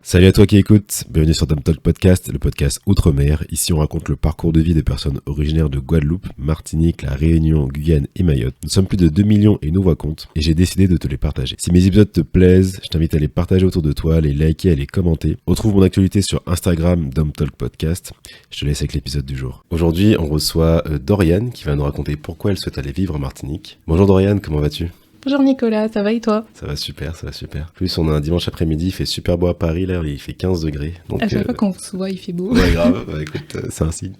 Salut à toi qui écoutes, bienvenue sur Dom Talk Podcast, le podcast Outre-mer. Ici on raconte le parcours de vie des personnes originaires de Guadeloupe, Martinique, La Réunion, Guyane et Mayotte. Nous sommes plus de 2 millions et nous voix compte, et j'ai décidé de te les partager. Si mes épisodes te plaisent, je t'invite à les partager autour de toi, à les liker, à les commenter. Retrouve mon actualité sur Instagram, Dom Talk Podcast. Je te laisse avec l'épisode du jour. Aujourd'hui on reçoit Doriane qui va nous raconter pourquoi elle souhaite aller vivre en Martinique. Bonjour Doriane, comment vas-tu ? Bonjour Nicolas, ça va et toi ? Ça va super, ça va super. En plus, on a un dimanche après-midi, il fait super beau à Paris, là, il fait 15 degrés. Donc, à chaque fois qu'on se voit, il fait beau. Ouais, grave, bah, écoute, c'est un signe.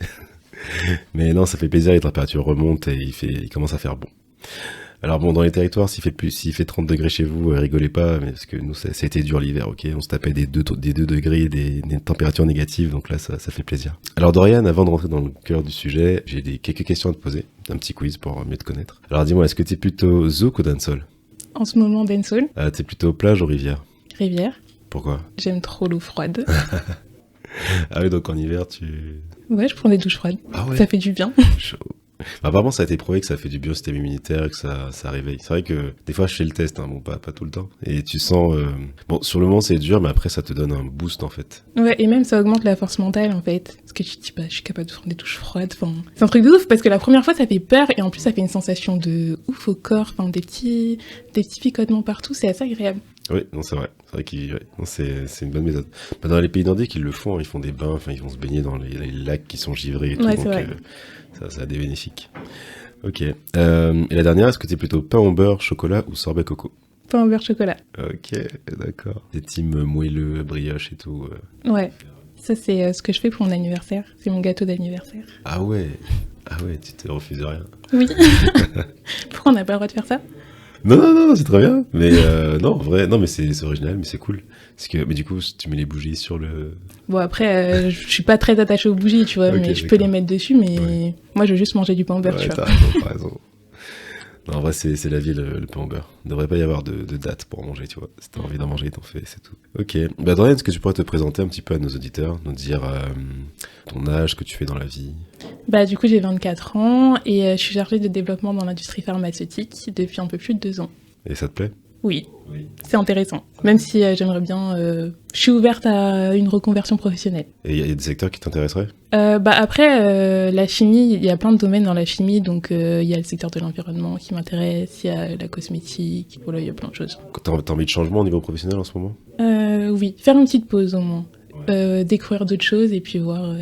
Mais non, ça fait plaisir, les températures remontent et il commence à faire bon. Alors bon, dans les territoires, s'il fait 30 degrés chez vous, rigolez pas, mais parce que nous, ça a été dur l'hiver, ok ? On se tapait des 2 degrés, des températures négatives, donc là, ça fait plaisir. Alors Doriane, avant de rentrer dans le cœur du sujet, j'ai quelques questions à te poser, un petit quiz pour mieux te connaître. Alors dis-moi, est-ce que t'es plutôt zouk ou dancehall ? En ce moment, dancehall. T'es plutôt plage ou rivière ? Rivière. Pourquoi ? J'aime trop l'eau froide. Ah oui, donc en hiver, Ouais, je prends des douches froides. Ah ouais ? Ça fait du bien. Chaud. Apparemment, ça a été prouvé que ça fait du bien au système immunitaire, que ça réveille. C'est vrai que des fois, je fais le test, hein, bon, pas tout le temps. Et tu sens... Bon, sur le moment, c'est dur, mais après, ça te donne un boost, en fait. Ouais, et même, ça augmente la force mentale, en fait. Parce que tu te dis, bah, je suis capable de prendre des douches froides. Enfin, c'est un truc de ouf, parce que la première fois, ça fait peur, et en plus, ça fait une sensation de ouf au corps. Enfin, des petits picotements partout, c'est assez agréable. Oui, non, c'est vrai. C'est vrai c'est une bonne méthode. Bah, dans les pays nordiques, ils le font, hein, ils font des bains, enfin, ils vont se baigner dans les lacs qui sont givrés et tout. Ouais, donc, c'est vrai. Ça a des bénéfiques. Ok. Et la dernière, est-ce que t'es plutôt pain au beurre, chocolat ou sorbet coco ? Pain au beurre chocolat. Ok, d'accord. Des teams moelleux, brioche et tout. Ouais. Ça, c'est ce que je fais pour mon anniversaire. C'est mon gâteau d'anniversaire. Ah ouais, tu te refuses rien. Oui. Pourquoi on n'a pas le droit de faire ça ? Non, c'est très bien. Mais non, en vrai, non, mais c'est original, mais c'est cool. Mais du coup, tu mets les bougies sur le... Bon, après, je suis pas très attachée aux bougies, tu vois, Ok, mais je peux les mettre dessus, mais Ouais. moi, je veux juste manger du pain au beurre, Ouais, tu vois. t'as raison. Non, en vrai, c'est la vie, le pain au beurre. Il ne devrait pas y avoir de date pour en manger, tu vois. Si t'as envie d'en manger, t'en fais, c'est tout. Ok. Bah, Dorian, est-ce que tu pourrais te présenter un petit peu à nos auditeurs, nous dire ton âge, ce que tu fais dans la vie ? Bah, du coup, j'ai 24 ans et je suis chargée de développement dans l'industrie pharmaceutique depuis un peu plus de 2 ans. Et ça te plaît ? Oui, c'est intéressant. Même si j'aimerais bien... je suis ouverte à une reconversion professionnelle. Et il y a des secteurs qui t'intéresseraient ? Bah après, la chimie, il y a plein de domaines dans la chimie, donc il y a le secteur de l'environnement qui m'intéresse, il y a la cosmétique, voilà, il y a plein de choses. T'as envie de changement au niveau professionnel en ce moment ? Oui, faire une petite pause au moins. Découvrir d'autres choses et puis voir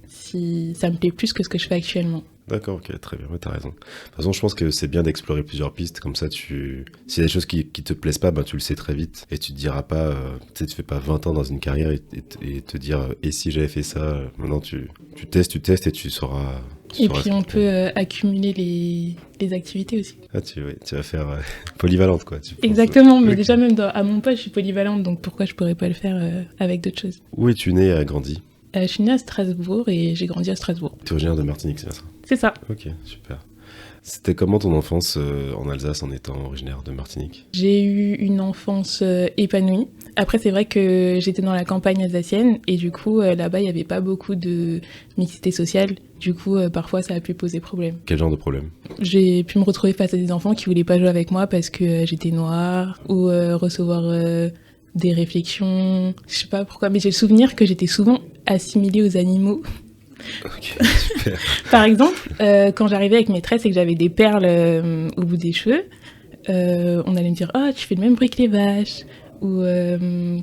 si ça me plaît plus que ce que je fais actuellement. D'accord, ok, très bien, ouais, t'as raison. De toute façon, je pense que c'est bien d'explorer plusieurs pistes, comme ça, s'il y a des choses qui te plaisent pas, ben, tu le sais très vite, et tu te diras pas, tu sais, tu fais pas 20 ans dans une carrière et te dire, et si j'avais fait ça, maintenant tu testes et tu sauras... Et puis on peut accumuler les activités aussi. Ah, tu vas faire polyvalente, quoi. Exactement, mais Ok. déjà même à mon poste, je suis polyvalente, donc pourquoi je pourrais pas le faire avec d'autres choses ? Où es-tu né et grandi ? Je suis née à Strasbourg et j'ai grandi à Strasbourg. T'es originaire de Martinique, c'est bien ça ? C'est ça. Ok, super. C'était comment ton enfance en Alsace en étant originaire de Martinique ? J'ai eu une enfance épanouie. Après, c'est vrai que j'étais dans la campagne alsacienne et du coup, là-bas, il n'y avait pas beaucoup de mixité sociale. Du coup, parfois, ça a pu poser problème. Quel genre de problème ? J'ai pu me retrouver face à des enfants qui voulaient pas jouer avec moi parce que j'étais noire ou recevoir des réflexions. Je sais pas pourquoi, mais j'ai le souvenir que j'étais souvent assimilée aux animaux. Ok, super. Par exemple, quand j'arrivais avec mes tresses et que j'avais des perles au bout des cheveux, on allait me dire « Oh, tu fais le même bruit que les vaches !» Ou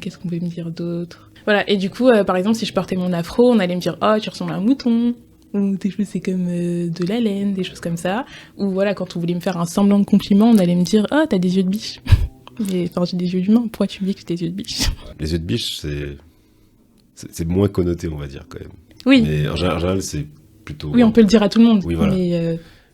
qu'est-ce qu'on pouvait me dire d'autre ? Voilà, et du coup, par exemple, si je portais mon afro, on allait me dire « Oh, tu ressembles à un mouton !» Ou tes cheveux, c'est comme de la laine, des choses comme ça. Ou voilà, quand on voulait me faire un semblant de compliment, on allait me dire « Oh, t'as des yeux de biche !» Enfin, j'ai des yeux d'humain, pourquoi tu me dis que j'ai des yeux de biche ? Les yeux de biche, c'est moins connoté, on va dire, quand même. Oui. Mais en général, c'est plutôt... Oui, on peut le dire à tout le monde. Oui, voilà.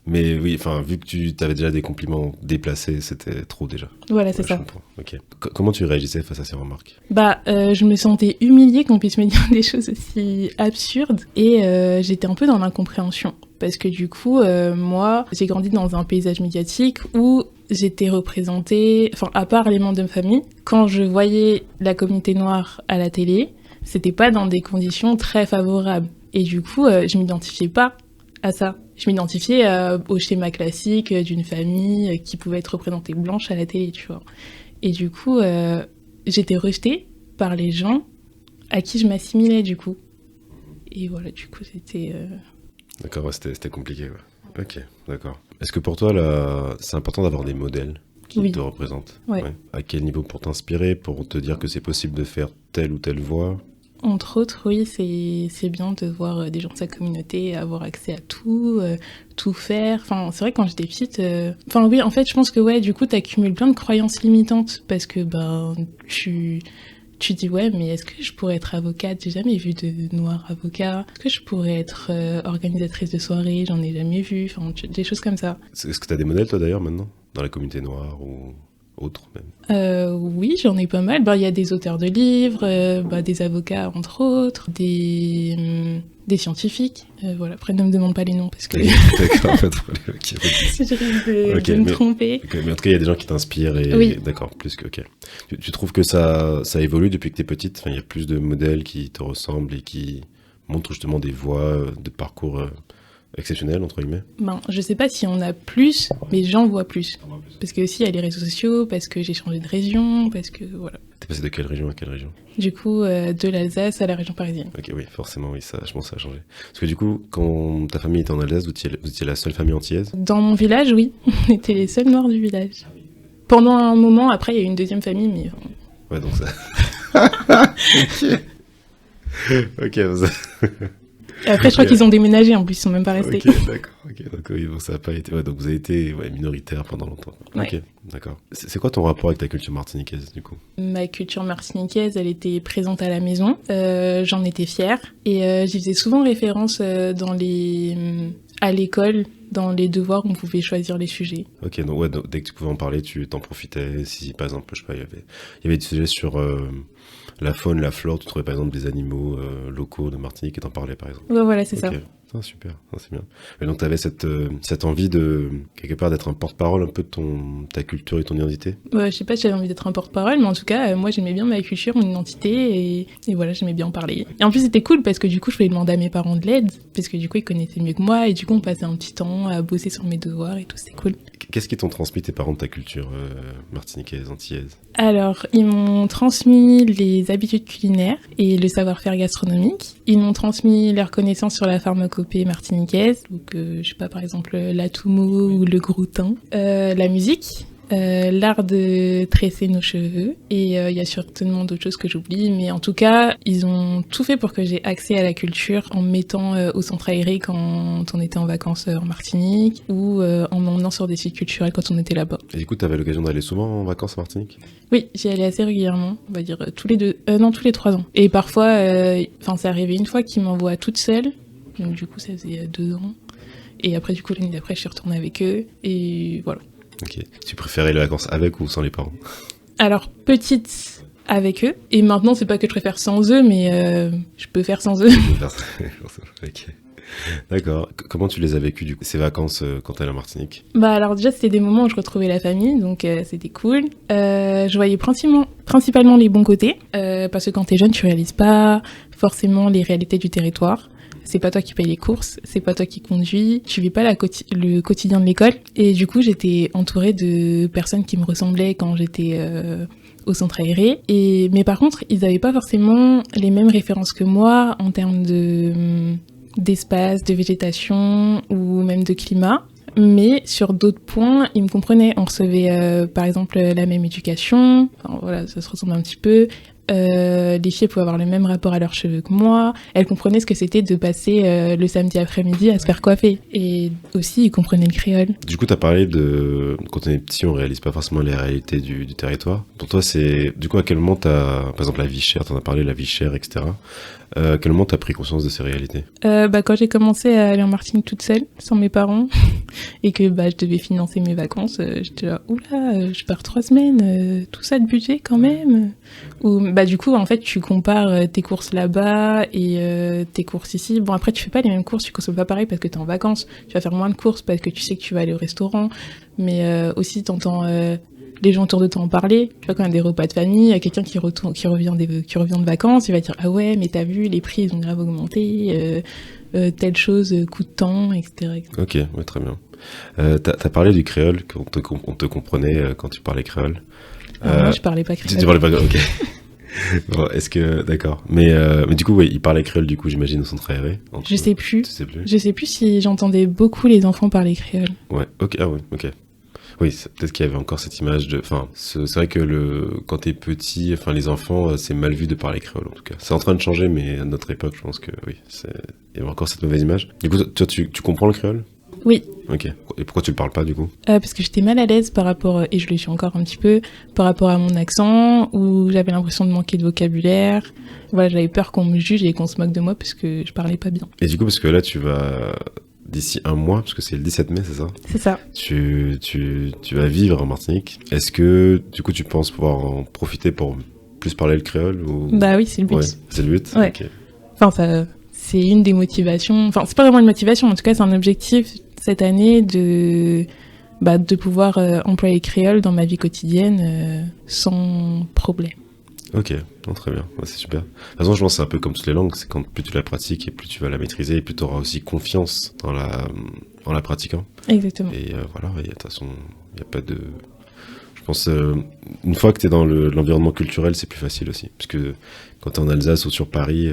Mais oui, enfin, vu que tu avais déjà des compliments déplacés, c'était trop déjà. voilà, c'est Ouais, ça. je comprends. Ok. Comment tu réagissais face à ces remarques ? Bah, je me sentais humiliée qu'on puisse me dire des choses aussi absurdes et j'étais un peu dans l'incompréhension. Parce que du coup, moi, j'ai grandi dans un paysage médiatique où j'étais représentée, enfin, à part les membres de ma famille, quand je voyais la communauté noire à la télé, c'était pas dans des conditions très favorables. Et du coup, je m'identifiais pas à ça. je m'identifiais au schéma classique d'une famille qui pouvait être représentée blanche à la télé, tu vois. Et du coup, j'étais rejetée par les gens à qui je m'assimilais, du coup. Et voilà, du coup, c'était... D'accord, ouais, c'était compliqué. Ouais. Ok, d'accord. Est-ce que pour toi, là, c'est important d'avoir des modèles qui te représentent? Ouais. À quel niveau pour t'inspirer, pour te dire que c'est possible de faire telle ou telle voie? Entre autres, oui, c'est bien de voir des gens de sa communauté avoir accès à tout, tout faire. Enfin, c'est vrai que quand j'étais petite... Enfin oui, en fait, je pense que ouais, du coup, t'accumules plein de croyances limitantes parce que tu dis ouais, mais est-ce que je pourrais être avocate? J'ai jamais vu de noir avocat. Est-ce que je pourrais être organisatrice de soirée? J'en ai jamais vu. Enfin, des choses comme ça. Est-ce que tu as des modèles, toi, d'ailleurs, maintenant, dans la communauté noire ou autre même? Oui, j'en ai pas mal. Il y a des auteurs de livres, des avocats, entre autres, des scientifiques. Voilà. Après, ne me demande pas les noms parce que D'accord, pas de problème. Okay. je risque de me tromper. Okay, mais en tout cas, il y a des gens qui t'inspirent et oui. D'accord, plus que ok. Tu trouves que ça évolue depuis que t'es petite? Enfin, il y a plus de modèles qui te ressemblent et qui montrent justement des voies de parcours exceptionnels entre guillemets. Je sais pas si on a plus, mais j'en vois plus. Parce que aussi il y a les réseaux sociaux, parce que j'ai changé de région, parce que voilà. T'es passé de quelle région à quelle région? Du coup, de l'Alsace à la région parisienne. Ok, oui, forcément, oui, ça, je pense que ça a changé. Parce que du coup, quand ta famille était en Alsace, vous étiez la seule famille antillaise? Dans mon village, oui, on était les seuls noirs du village. Pendant un moment, après, il y a eu une deuxième famille, mais... Ouais, donc ça... Ok, Et après, je crois qu'ils ont déménagé, en plus, ils sont même pas restés. Ok, d'accord. Donc, oui, bon, ça n'a pas été... Ouais, donc vous avez été minoritaire pendant longtemps. Ouais. Ok, d'accord. C'est quoi ton rapport avec ta culture martiniquaise, du coup? Ma culture martiniquaise, elle était présente à la maison. J'en étais fière. Et j'y faisais souvent référence à l'école, dans les devoirs, on pouvait choisir les sujets. Ok, donc, ouais, donc dès que tu pouvais en parler, tu t'en profitais. Si, par exemple, je sais pas, il y avait des sujets sur... la faune, la flore, tu trouvais par exemple des animaux locaux de Martinique et t'en parlais par exemple. Ouais, voilà, c'est ça. Ah, super, c'est bien. Et donc t'avais cette envie de, quelque part, d'être un porte-parole un peu de ta culture et ton identité? Ouais, je sais pas si j'avais envie d'être un porte-parole, mais en tout cas, moi j'aimais bien ma culture, mon identité, et voilà, j'aimais bien en parler. Et en plus c'était cool parce que du coup je pouvais demander à mes parents de l'aide, parce que du coup ils connaissaient mieux que moi, et du coup on passait un petit temps à bosser sur mes devoirs et tout, c'était cool. Qu'est-ce qui t'ont transmis tes parents de ta culture martiniquaise, antillaise? Alors, ils m'ont transmis les habitudes culinaires et le savoir-faire gastronomique. Ils m'ont transmis leurs connaissances sur la pharmacopée martiniquaise, donc je sais pas, par exemple l'atoumo ou le groutin. La musique, l'art de tresser nos cheveux, et il y a certainement d'autres choses que j'oublie, mais en tout cas, ils ont tout fait pour que j'ai accès à la culture en me mettant au centre aéré quand on était en vacances en Martinique, ou en m'emmenant sur des sites culturels quand on était là-bas. Et du coup, t'avais l'occasion d'aller souvent en vacances en Martinique? Oui, j'y allais assez régulièrement, on va dire tous les 3 ans. Et parfois, c'est arrivé une fois qu'ils m'envoient toute seule, donc du coup ça faisait 2 ans, et après du coup l'année d'après je suis retournée avec eux, et voilà. Ok. Tu préférais les vacances avec ou sans les parents? Alors, petite avec eux. Et maintenant, c'est pas que je préfère sans eux, mais je peux faire sans eux. Ok. D'accord. Comment tu les as vécues, du coup, ces vacances quand t'es à la Martinique? Alors déjà, c'était des moments où je retrouvais la famille, donc c'était cool. Je voyais principalement les bons côtés, parce que quand t'es jeune, tu réalises pas forcément les réalités du territoire. C'est pas toi qui paye les courses, c'est pas toi qui conduis, tu vis pas le quotidien de l'école. Et du coup, j'étais entourée de personnes qui me ressemblaient quand j'étais au centre aéré. Mais par contre, ils avaient pas forcément les mêmes références que moi en termes d'espace, de végétation ou même de climat. Mais sur d'autres points, ils me comprenaient. On recevait par exemple la même éducation, enfin, voilà, ça se ressemble un petit peu. Les filles pouvaient avoir le même rapport à leurs cheveux que moi. Elles comprenaient ce que c'était de passer le samedi après-midi à se faire coiffer. Et aussi, ils comprenaient le créole. Du coup, t'as parlé de... Quand on est petit, on réalise pas forcément les réalités du territoire. Pour toi, c'est... Du coup, à quel moment par exemple, la vie chère, t'en as parlé, la vie chère, etc. À quel moment t'as pris conscience de ces réalités? Quand j'ai commencé à aller en Martinique toute seule, sans mes parents, et que je devais financer mes vacances, j'étais là, oula, je pars 3 semaines, tout ça de budget quand même. Ou du coup, en fait, tu compares tes courses là-bas et tes courses ici. Bon, après, tu fais pas les mêmes courses, tu consommes pas pareil parce que t'es en vacances. Tu vas faire moins de courses parce que tu sais que tu vas aller au restaurant. Mais aussi, t'entends les gens autour de toi en parlaient. Tu vois, quand il y a des repas de famille, il y a quelqu'un qui revient de vacances, il va dire « Ah ouais, mais t'as vu, les prix, ils ont grave augmenté, telle chose coûte tant, etc. » Ok, ouais, très bien. T'as parlé du créole, qu'on te comprenait quand tu parlais créole. Moi, je parlais pas créole. Tu parlais pas, ok. Bon, est-ce que... D'accord. Mais du coup, oui, ils parlaient créole, du coup, j'imagine, au centre aéré. Je sais plus. Tu sais plus. Je sais plus si j'entendais beaucoup les enfants parler créole. Ouais, ok, ah ouais, ok. Oui, peut-être qu'il y avait encore cette image de... Enfin, c'est vrai que quand t'es petit, enfin, les enfants, c'est mal vu de parler créole, en tout cas. C'est en train de changer, mais à notre époque, je pense que, oui, il y avait encore cette mauvaise image. Du coup, toi, tu comprends le créole? Oui. Ok. Et pourquoi tu le parles pas, du coup? Parce que j'étais mal à l'aise par rapport, et je le suis encore un petit peu, par rapport à mon accent, où j'avais l'impression de manquer de vocabulaire. Voilà, j'avais peur qu'on me juge et qu'on se moque de moi parce que je parlais pas bien. Et du coup, parce que là, tu vas... D'ici un mois, parce que c'est le 17 mai, c'est ça? C'est ça. Tu vas vivre en Martinique. Est-ce que, du coup, tu penses pouvoir en profiter pour plus parler le créole ou... Bah oui, c'est le but. Ouais, c'est le but? Ouais. Ok. Enfin, c'est une des motivations. Enfin, c'est pas vraiment une motivation, en tout cas, c'est un objectif cette année de pouvoir employer le créole dans ma vie quotidienne sans problème. Ok, non, très bien, ouais, c'est super. De toute façon, je pense que c'est un peu comme toutes les langues, c'est quand plus tu la pratiques et plus tu vas la maîtriser et plus tu auras aussi confiance en la pratiquant. Exactement. Et voilà, de toute façon, il n'y a pas de... Je pense, une fois que tu es dans l'environnement culturel, c'est plus facile aussi. Parce que quand tu es en Alsace ou sur Paris,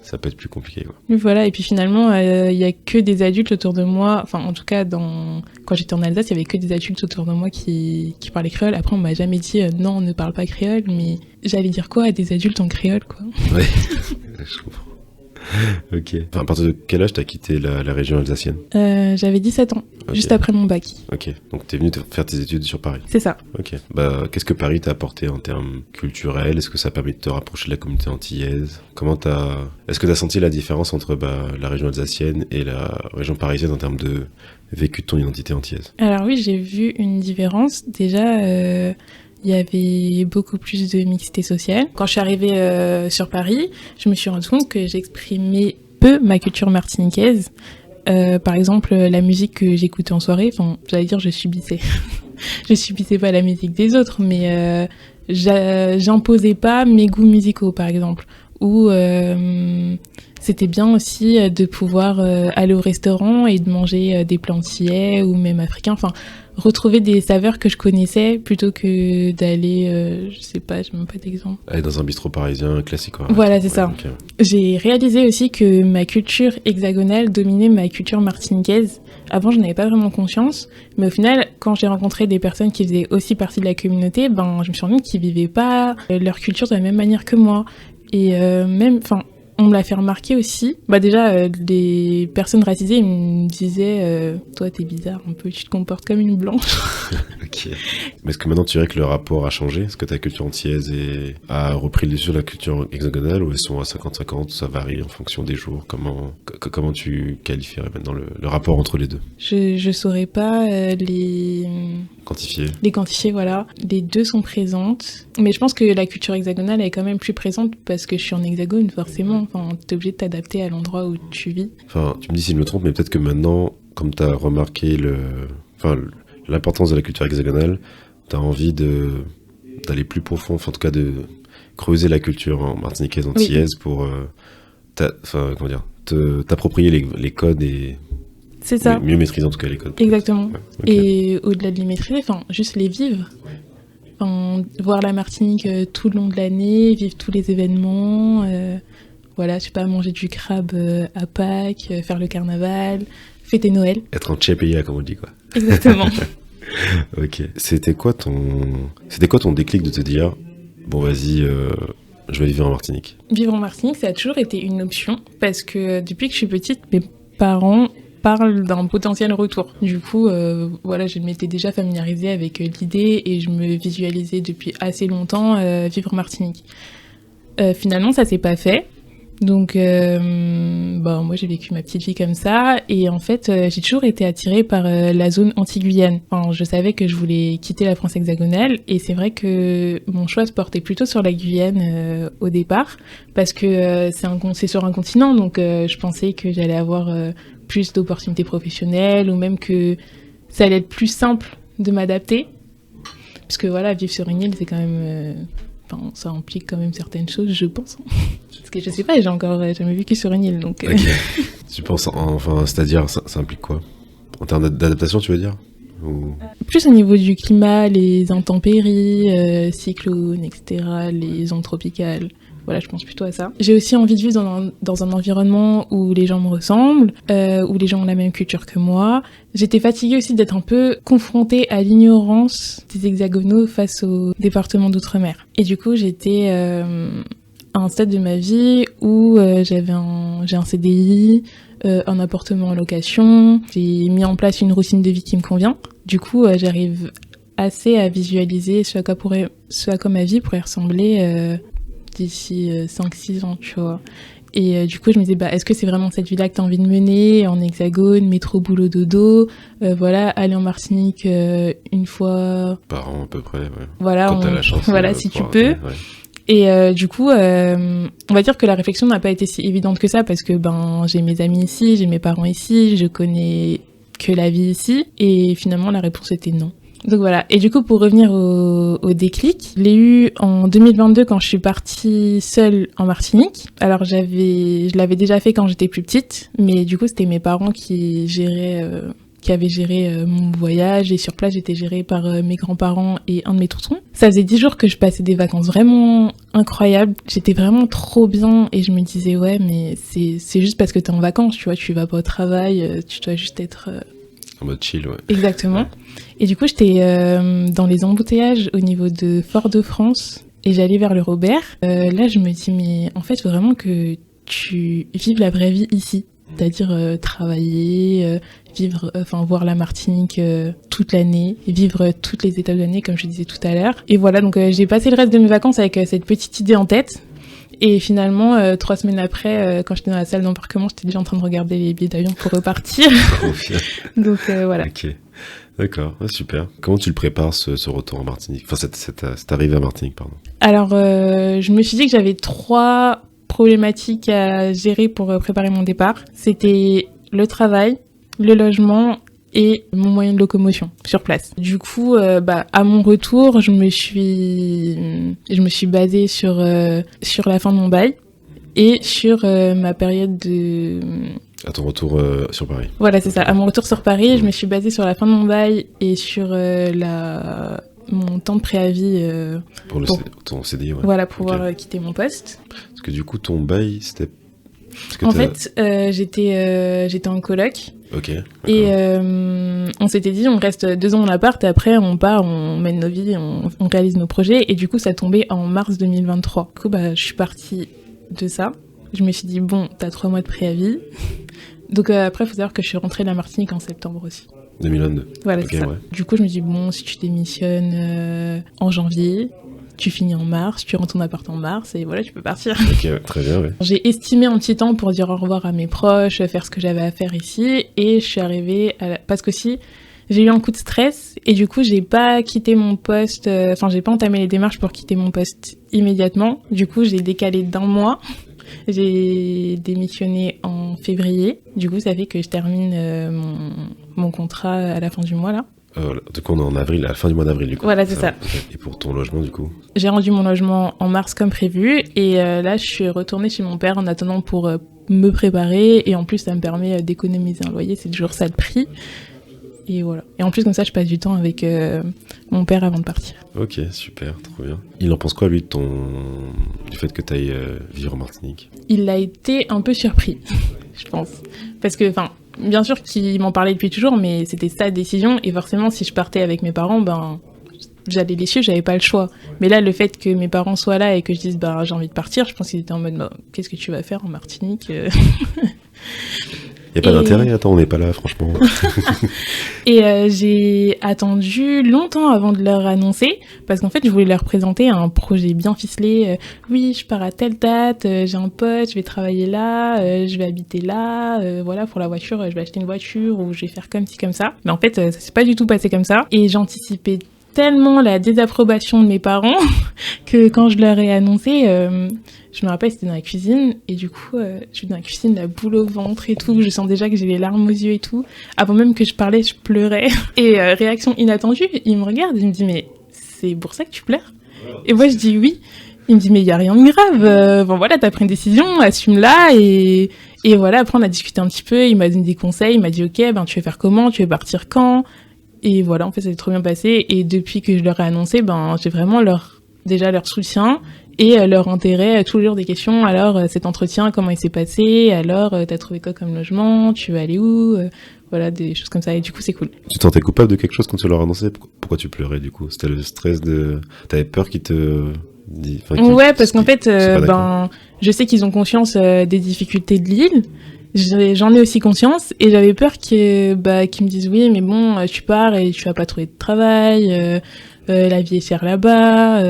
ça peut être plus compliqué, quoi. Voilà, et puis finalement, il y a que des adultes autour de moi, enfin en tout cas quand j'étais en Alsace, il y avait que des adultes autour de moi qui parlaient créole. Après, on m'a jamais dit non, on ne parle pas créole, mais j'allais dire quoi à des adultes en créole, quoi. Ouais, je comprends. Ok. Enfin, à partir de quel âge t'as quitté la région alsacienne? J'avais 17 ans, Ok. juste après mon bac. Ok, donc t'es venu faire tes études sur Paris. C'est ça. Ok. Bah, qu'est-ce que Paris t'a apporté en termes culturels? Est-ce que ça a permis de te rapprocher de la communauté antillaise? Est-ce que t'as senti la différence entre la région alsacienne et la région parisienne en termes de vécu de ton identité antillaise? Alors oui, j'ai vu une différence. Déjà, il y avait beaucoup plus de mixité sociale. Quand je suis arrivée sur Paris, je me suis rendu compte que j'exprimais peu ma culture martiniquaise. Par exemple, la musique que j'écoutais en soirée, enfin, j'allais dire je subissais. Je subissais pas la musique des autres, mais j'imposais pas mes goûts musicaux, par exemple. Ou c'était bien aussi de pouvoir aller au restaurant et de manger des plats antillais ou même africains. Enfin, retrouver des saveurs que je connaissais plutôt que d'aller, je sais pas, j'ai même pas d'exemple. Aller dans un bistrot parisien classique, quoi. Voilà, c'est Ouais, ça. ok. J'ai réalisé aussi que ma culture hexagonale dominait ma culture martiniquaise. Avant, je n'avais pas vraiment conscience, mais au final, quand j'ai rencontré des personnes qui faisaient aussi partie de la communauté, je me suis rendu compte qu'ils vivaient pas leur culture de la même manière que moi. Et même, enfin, on me l'a fait remarquer aussi. Déjà, les personnes racisées ils me disaient toi, t'es bizarre un peu, tu te comportes comme une blanche. Ok. Mais est-ce que maintenant tu dirais que le rapport a changé? Est-ce que ta culture antillaise a repris le dessus sur la culture hexagonale ou elles sont à 50-50? Ça varie en fonction des jours. Comment tu qualifierais maintenant le rapport entre les deux? Je saurais pas les quantifier, voilà. Les deux sont présentes. Mais je pense que la culture hexagonale est quand même plus présente parce que je suis en hexagone, forcément. Enfin, t'es obligé de t'adapter à l'endroit où tu vis. Enfin, tu me dis si je me trompe, mais peut-être que maintenant, comme t'as remarqué l'importance de la culture hexagonale, t'as envie d'aller plus profond, enfin, en tout cas de creuser la culture en martiniquaise, antillaise pour t'approprier les codes et c'est ça. Mieux maîtriser en tout cas les codes. Exactement. Ouais, okay. Et au-delà de les maîtriser, juste les vivre. Voir la Martinique tout le long de l'année, vivre tous les événements, voilà, je sais pas, manger du crabe à Pâques, faire le carnaval, fêter Noël. Être en tchèpeya, comme on dit, quoi. Exactement. Ok. C'était quoi ton déclic de te dire, bon, vas-y, je vais vivre en Martinique? Vivre en Martinique, ça a toujours été une option, parce que depuis que je suis petite, mes parents parlent d'un potentiel retour. Du coup, je m'étais déjà familiarisée avec l'idée et je me visualisais depuis assez longtemps vivre en Martinique. Finalement, ça s'est pas fait. Donc, moi, j'ai vécu ma petite vie comme ça. Et en fait, j'ai toujours été attirée par la zone anti-Guyane. Je savais que je voulais quitter la France hexagonale. Et c'est vrai que mon choix se portait plutôt sur la Guyane au départ. Parce que c'est sur un continent. Donc, je pensais que j'allais avoir plus d'opportunités professionnelles. Ou même que ça allait être plus simple de m'adapter. Parce que voilà, vivre sur une île, c'est quand même... ça implique quand même certaines choses, je pense. Parce que je sais pas, j'ai encore jamais vécu sur une île, donc... Ok. Tu penses, c'est-à-dire, ça implique quoi? En termes d'adaptation, tu veux dire? Ou... Plus au niveau du climat, les intempéries, cyclones, etc., les ondes tropicales. Voilà, je pense plutôt à ça. J'ai aussi envie de vivre dans un environnement où les gens me ressemblent, où les gens ont la même culture que moi. J'étais fatiguée aussi d'être un peu confrontée à l'ignorance des hexagonaux face au département d'outre-mer. Et du coup, j'étais à un stade de ma vie où j'ai un CDI, un appartement en location. J'ai mis en place une routine de vie qui me convient. Du coup, j'arrive assez à visualiser ce à quoi ma vie pourrait ressembler d'ici 5-6 ans, tu vois. Et du coup, je me disais, est-ce que c'est vraiment cette vie-là que tu as envie de mener, en hexagone, métro, boulot, dodo, voilà, aller en Martinique une fois... Par an, à peu près, ouais. Voilà, quand t'as la chance. Voilà, si tu peux. Ouais. Et du coup, on va dire que la réflexion n'a pas été si évidente que ça, parce que j'ai mes amis ici, j'ai mes parents ici, je connais que la vie ici, et finalement, la réponse était non. Donc voilà. Et du coup, pour revenir au déclic, je l'ai eu en 2022 quand je suis partie seule en Martinique. Alors je l'avais déjà fait quand j'étais plus petite, mais du coup, c'était mes parents qui avaient géré mon voyage, et sur place, j'étais gérée par mes grands-parents et un de mes tontons. Ça faisait 10 jours que je passais des vacances vraiment incroyables. J'étais vraiment trop bien, et je me disais, ouais, mais c'est juste parce que t'es en vacances, tu vois, tu vas pas au travail, tu dois juste être... En mode chill, ouais. Exactement. Ouais. Et du coup, j'étais dans les embouteillages au niveau de Fort-de-France, et j'allais vers le Robert. Là, je me dis, mais en fait, il faut vraiment que tu vives la vraie vie ici. C'est-à-dire travailler, voir la Martinique toute l'année, vivre toutes les étapes de l'année, comme je disais tout à l'heure. Et voilà, donc j'ai passé le reste de mes vacances avec cette petite idée en tête. Et finalement, 3 semaines après, quand j'étais dans la salle d'embarquement, j'étais déjà en train de regarder les billets d'avion pour repartir. Donc voilà. Ok, d'accord, super. Comment tu le prépares, ce retour en Martinique? Enfin, cette arrivée à Martinique, pardon. Alors, je me suis dit que j'avais 3 problématiques à gérer pour préparer mon départ. C'était le travail, le logement et mon moyen de locomotion sur place. Du coup, à mon retour, je me suis basée sur la fin de mon bail et sur ma période de... À ton retour sur Paris. Voilà, c'est ça. À mon retour sur Paris, je me suis basée sur la fin de mon bail et sur mon temps de préavis. Pour ton CDI, ouais. Voilà, pour pouvoir quitter mon poste. Parce que du coup, ton bail, c'était... En fait, j'étais en coloc. Ok. Et on s'était dit, on reste 2 ans en appart, et après on part, on mène nos vies, on réalise nos projets. Et du coup, ça tombait en mars 2023. Du coup, je suis partie de ça. Je me suis dit, bon, t'as 3 mois de préavis. Donc après, il faut savoir que je suis rentrée de la Martinique en septembre aussi. 2022. Voilà, c'est ça. Ouais. Du coup, je me dis, bon, si tu démissionnes en janvier... Tu finis en mars, tu rentres ton appart en mars, et voilà, tu peux partir. Ok, très bien, ouais. J'ai estimé un petit temps pour dire au revoir à mes proches, faire ce que j'avais à faire ici, et je suis arrivée parce que si j'ai eu un coup de stress, et du coup, j'ai pas quitté mon poste, j'ai pas entamé les démarches pour quitter mon poste immédiatement. Du coup, j'ai décalé d'1 mois. J'ai démissionné en février. Du coup, ça fait que je termine mon contrat à la fin du mois, là. Du coup, on est en avril, à la fin du mois d'avril, du coup. Voilà, c'est ça. Et pour ton logement, du coup? J'ai rendu mon logement en mars comme prévu, et là, je suis retournée chez mon père en attendant pour me préparer, et en plus, ça me permet d'économiser un loyer, c'est toujours ça le prix. Et voilà. Et en plus, comme ça, je passe du temps avec mon père avant de partir. Ok, super, trop bien. Il en pense quoi, lui, du fait que tu ailles vivre en Martinique? Il a été un peu surpris, je pense. Parce que, bien sûr qu'il m'en parlait depuis toujours, mais c'était sa décision. Et forcément, si je partais avec mes parents, j'allais les suivre, j'avais pas le choix. Mais là, le fait que mes parents soient là et que je dise j'ai envie de partir, je pense qu'ils étaient en mode qu'est-ce que tu vas faire en Martinique? Y a pas d'intérêt, attends, on n'est pas là, franchement. Et j'ai attendu longtemps avant de leur annoncer, parce qu'en fait, je voulais leur présenter un projet bien ficelé. Oui, je pars à telle date, j'ai un pote, je vais travailler là, je vais habiter là, voilà, pour la voiture, je vais acheter une voiture, ou je vais faire comme ci, comme ça. Mais en fait, ça s'est pas du tout passé comme ça. Et j'anticipais tellement la désapprobation de mes parents que quand je leur ai annoncé, je me rappelle, c'était dans la cuisine, et du coup, je suis dans la cuisine, la boule au ventre et tout, je sens déjà que j'ai les larmes aux yeux et tout. Avant même que je parlais, je pleurais. Et réaction inattendue, il me regarde, il me dit, mais c'est pour ça que tu pleures? Et moi, je dis oui. Il me dit, mais il n'y a rien de grave. Bon, voilà, t'as pris une décision, assume-la. Et voilà, après, on a discuté un petit peu. Il m'a donné des conseils. Il m'a dit, OK, ben, tu veux faire comment? Tu veux partir quand? Et voilà, en fait, ça s'est trop bien passé. Et depuis que je leur ai annoncé, ben, j'ai vraiment déjà leur soutien et leur intérêt. Toujours des questions. Alors, cet entretien, comment il s'est passé? Alors, t'as trouvé quoi comme logement? Tu veux aller où? Voilà, des choses comme ça. Et du coup, c'est cool. Tu te sentais coupable de quelque chose quand tu leur as annoncé? Pourquoi tu pleurais, du coup? C'était le stress de... T'avais peur qu'ils te... Ouais, parce qu'en fait, ben, je sais qu'ils ont conscience des difficultés de l'île. J'en ai aussi conscience et j'avais peur qu'ils me disent oui, mais bon, tu pars et tu vas pas trouver de travail, la vie est chère là-bas,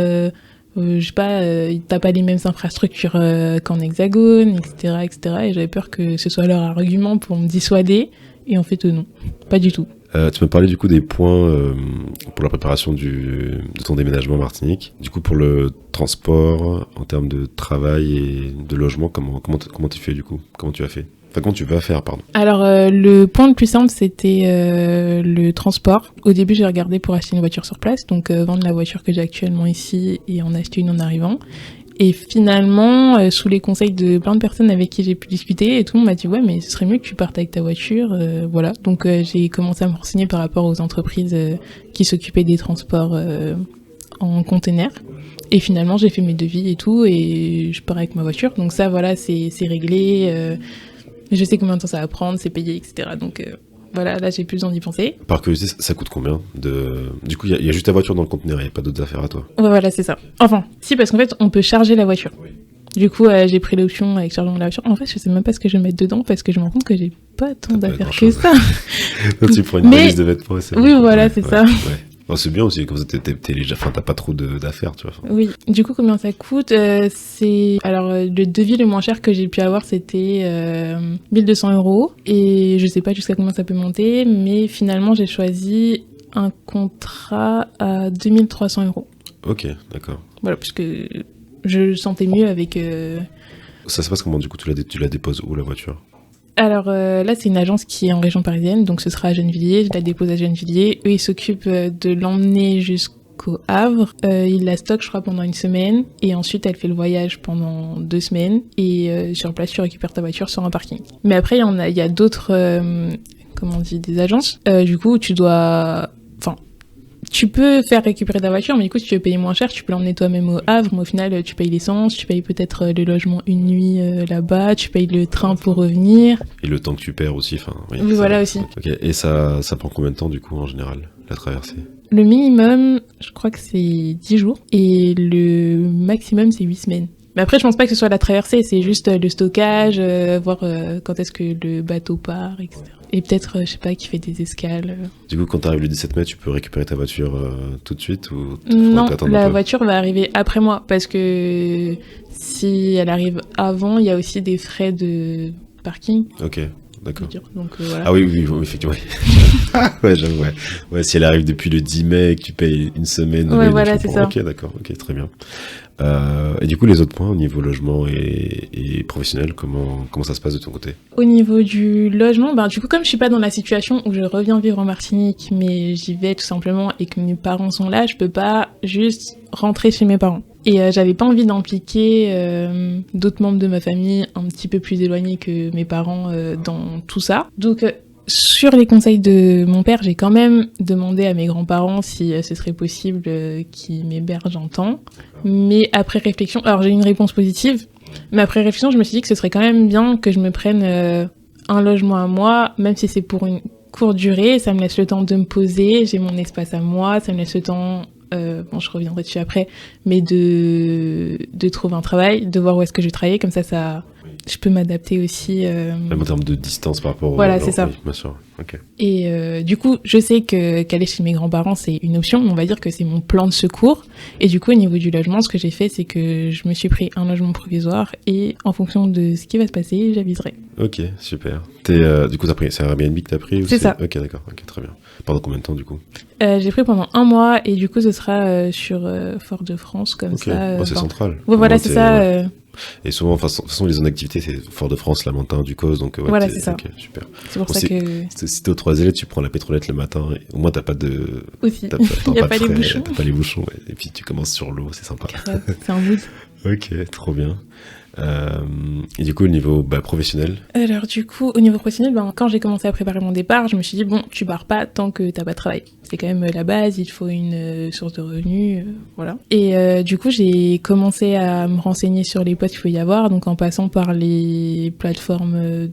je sais pas, t'as pas les mêmes infrastructures qu'en Hexagone, etc., etc. Et j'avais peur que ce soit leur argument pour me dissuader. Et en fait, non, pas du tout. Tu me parlais du coup des points pour la préparation de ton déménagement en Martinique. Du coup, pour le transport, en termes de travail et de logement, comment tu fais du coup? Comment tu as fait? Enfin, comment tu vas faire, pardon? Alors, le point le plus simple, c'était le transport. Au début, j'ai regardé pour acheter une voiture sur place, donc vendre la voiture que j'ai actuellement ici et en acheter une en arrivant. Et finalement, sous les conseils de plein de personnes avec qui j'ai pu discuter, et tout le monde m'a dit ouais, mais ce serait mieux que tu partes avec ta voiture, voilà. Donc j'ai commencé à me renseigner par rapport aux entreprises qui s'occupaient des transports en container. Et finalement, j'ai fait mes devis et tout, et je pars avec ma voiture. Donc ça, voilà, c'est réglé. Je sais combien de temps ça va prendre, c'est payé, etc. Donc voilà, là, j'ai plus besoin d'y penser. Par curiosité, ça coûte combien Du coup, il y a juste ta voiture dans le conteneur, il n'y a pas d'autres affaires à toi? Ouais, voilà, c'est ça. Enfin, si, parce qu'en fait, on peut charger la voiture. Oui. Du coup, j'ai pris l'option avec chargement de la voiture. En fait, je sais même pas ce que je vais mettre dedans parce que je me rends compte que j'ai pas tant d'affaires que ça. Donc, tu prends une valise de vêtements. Oui, voilà, c'est ça. Ouais. Oh, c'est bien aussi, comme ça, t'as pas trop d'affaires, tu vois. Oui. Du coup, combien ça coûte? Alors, le devis le moins cher que j'ai pu avoir, c'était 1200 €. Et je sais pas jusqu'à combien ça peut monter, mais finalement, j'ai choisi un contrat à 2300 €. Ok, d'accord. Voilà, puisque je le sentais mieux avec... Ça se passe comment, du coup, tu la déposes où, la voiture? Alors là, c'est une agence qui est en région parisienne, donc ce sera à Gennevilliers. Je la dépose à Gennevilliers. Eux, ils s'occupent de l'emmener jusqu'au Havre. Ils la stockent, je crois, pendant une semaine. Et ensuite, elle fait le voyage pendant 2 semaines. Et sur place, tu récupères ta voiture sur un parking. Mais après, il y a d'autres, des agences. Du coup, tu peux faire récupérer ta voiture, mais du coup, si tu veux payer moins cher, tu peux l'emmener toi-même au Havre, mais au final, tu payes l'essence, tu payes peut-être le logement une nuit là-bas, tu payes le train pour revenir. Et le temps que tu perds aussi, enfin... Oui, voilà aussi. Ok, et ça prend combien de temps, du coup, en général, la traversée? Le minimum, je crois que c'est 10 jours, et le maximum, c'est 8 semaines. Mais après, je pense pas que ce soit la traversée, c'est juste le stockage, voir quand est-ce que le bateau part, etc. Et peut-être, je sais pas, qui fait des escales. Du coup, quand t'arrives le 17 mai, tu peux récupérer ta voiture tout de suite ou non, la voiture va arriver après moi, parce que si elle arrive avant, il y a aussi des frais de parking. Ok, d'accord. Donc, voilà. Ah oui, effectivement. Ouais, j'avoue, ouais. Ouais, si elle arrive depuis le 10 mai et que tu payes une semaine... Ouais, voilà, c'est ça. Ok, d'accord, ok, très bien. Et du coup, les autres points au niveau logement et professionnel, comment ça se passe de ton côté? Au niveau du logement, du coup, comme je suis pas dans la situation où je reviens vivre en Martinique, mais j'y vais tout simplement et que mes parents sont là, je peux pas juste rentrer chez mes parents. Et j'avais pas envie d'impliquer d'autres membres de ma famille un petit peu plus éloignés que mes parents dans tout ça. Donc sur les conseils de mon père, j'ai quand même demandé à mes grands-parents si ce serait possible qu'ils m'hébergent un temps. Mais après réflexion, alors j'ai eu une réponse positive, mais après réflexion, je me suis dit que ce serait quand même bien que je me prenne un logement à moi, même si c'est pour une courte durée. Ça me laisse le temps de me poser, j'ai mon espace à moi, ça me laisse le temps... je reviendrai dessus après, mais de trouver un travail, de voir où est-ce que je vais travailler, comme ça je peux m'adapter aussi. Même en termes de distance par rapport Voilà, c'est ça. Oui, bien sûr. Okay. Et du coup, je sais qu'aller chez mes grands-parents, c'est une option, on va dire que c'est mon plan de secours. Et du coup, au niveau du logement, ce que j'ai fait, c'est que je me suis pris un logement provisoire et en fonction de ce qui va se passer, j'aviserai. Ok, super. Du coup, c'est un Airbnb que t'as pris ou c'est ça. Ok, d'accord, ok, très bien. Pendant combien de temps, du coup? J'ai pris pendant 1 mois et du coup, ce sera sur Fort-de-France, comme ça. Ok, c'est central. Ouais, voilà, c'est ça. Et souvent, de toute façon, les zones d'activité, c'est Fort-de-France, Lamentin, Ducos, donc ouais, Voilà, c'est ça. ok, super. C'est pour Bon, ça que... Si t'es au 3L, tu prends la pétrolette le matin, et au moins t'as pas de... Aussi, T'as il n'y a pas les frais, bouchons. t'as pas les bouchons, ouais. Et puis tu commences sur l'eau, c'est sympa. Grave, c'est un mood. Ok, trop bien. Et du coup, au niveau professionnel, Alors du coup, au niveau professionnel, quand j'ai commencé à préparer mon départ, je me suis dit, bon, tu pars pas tant que t'as pas de travail. C'est quand même la base, il te faut une source de revenus, voilà. Et du coup, j'ai commencé à me renseigner sur les postes qu'il faut y avoir, donc en passant par les plateformes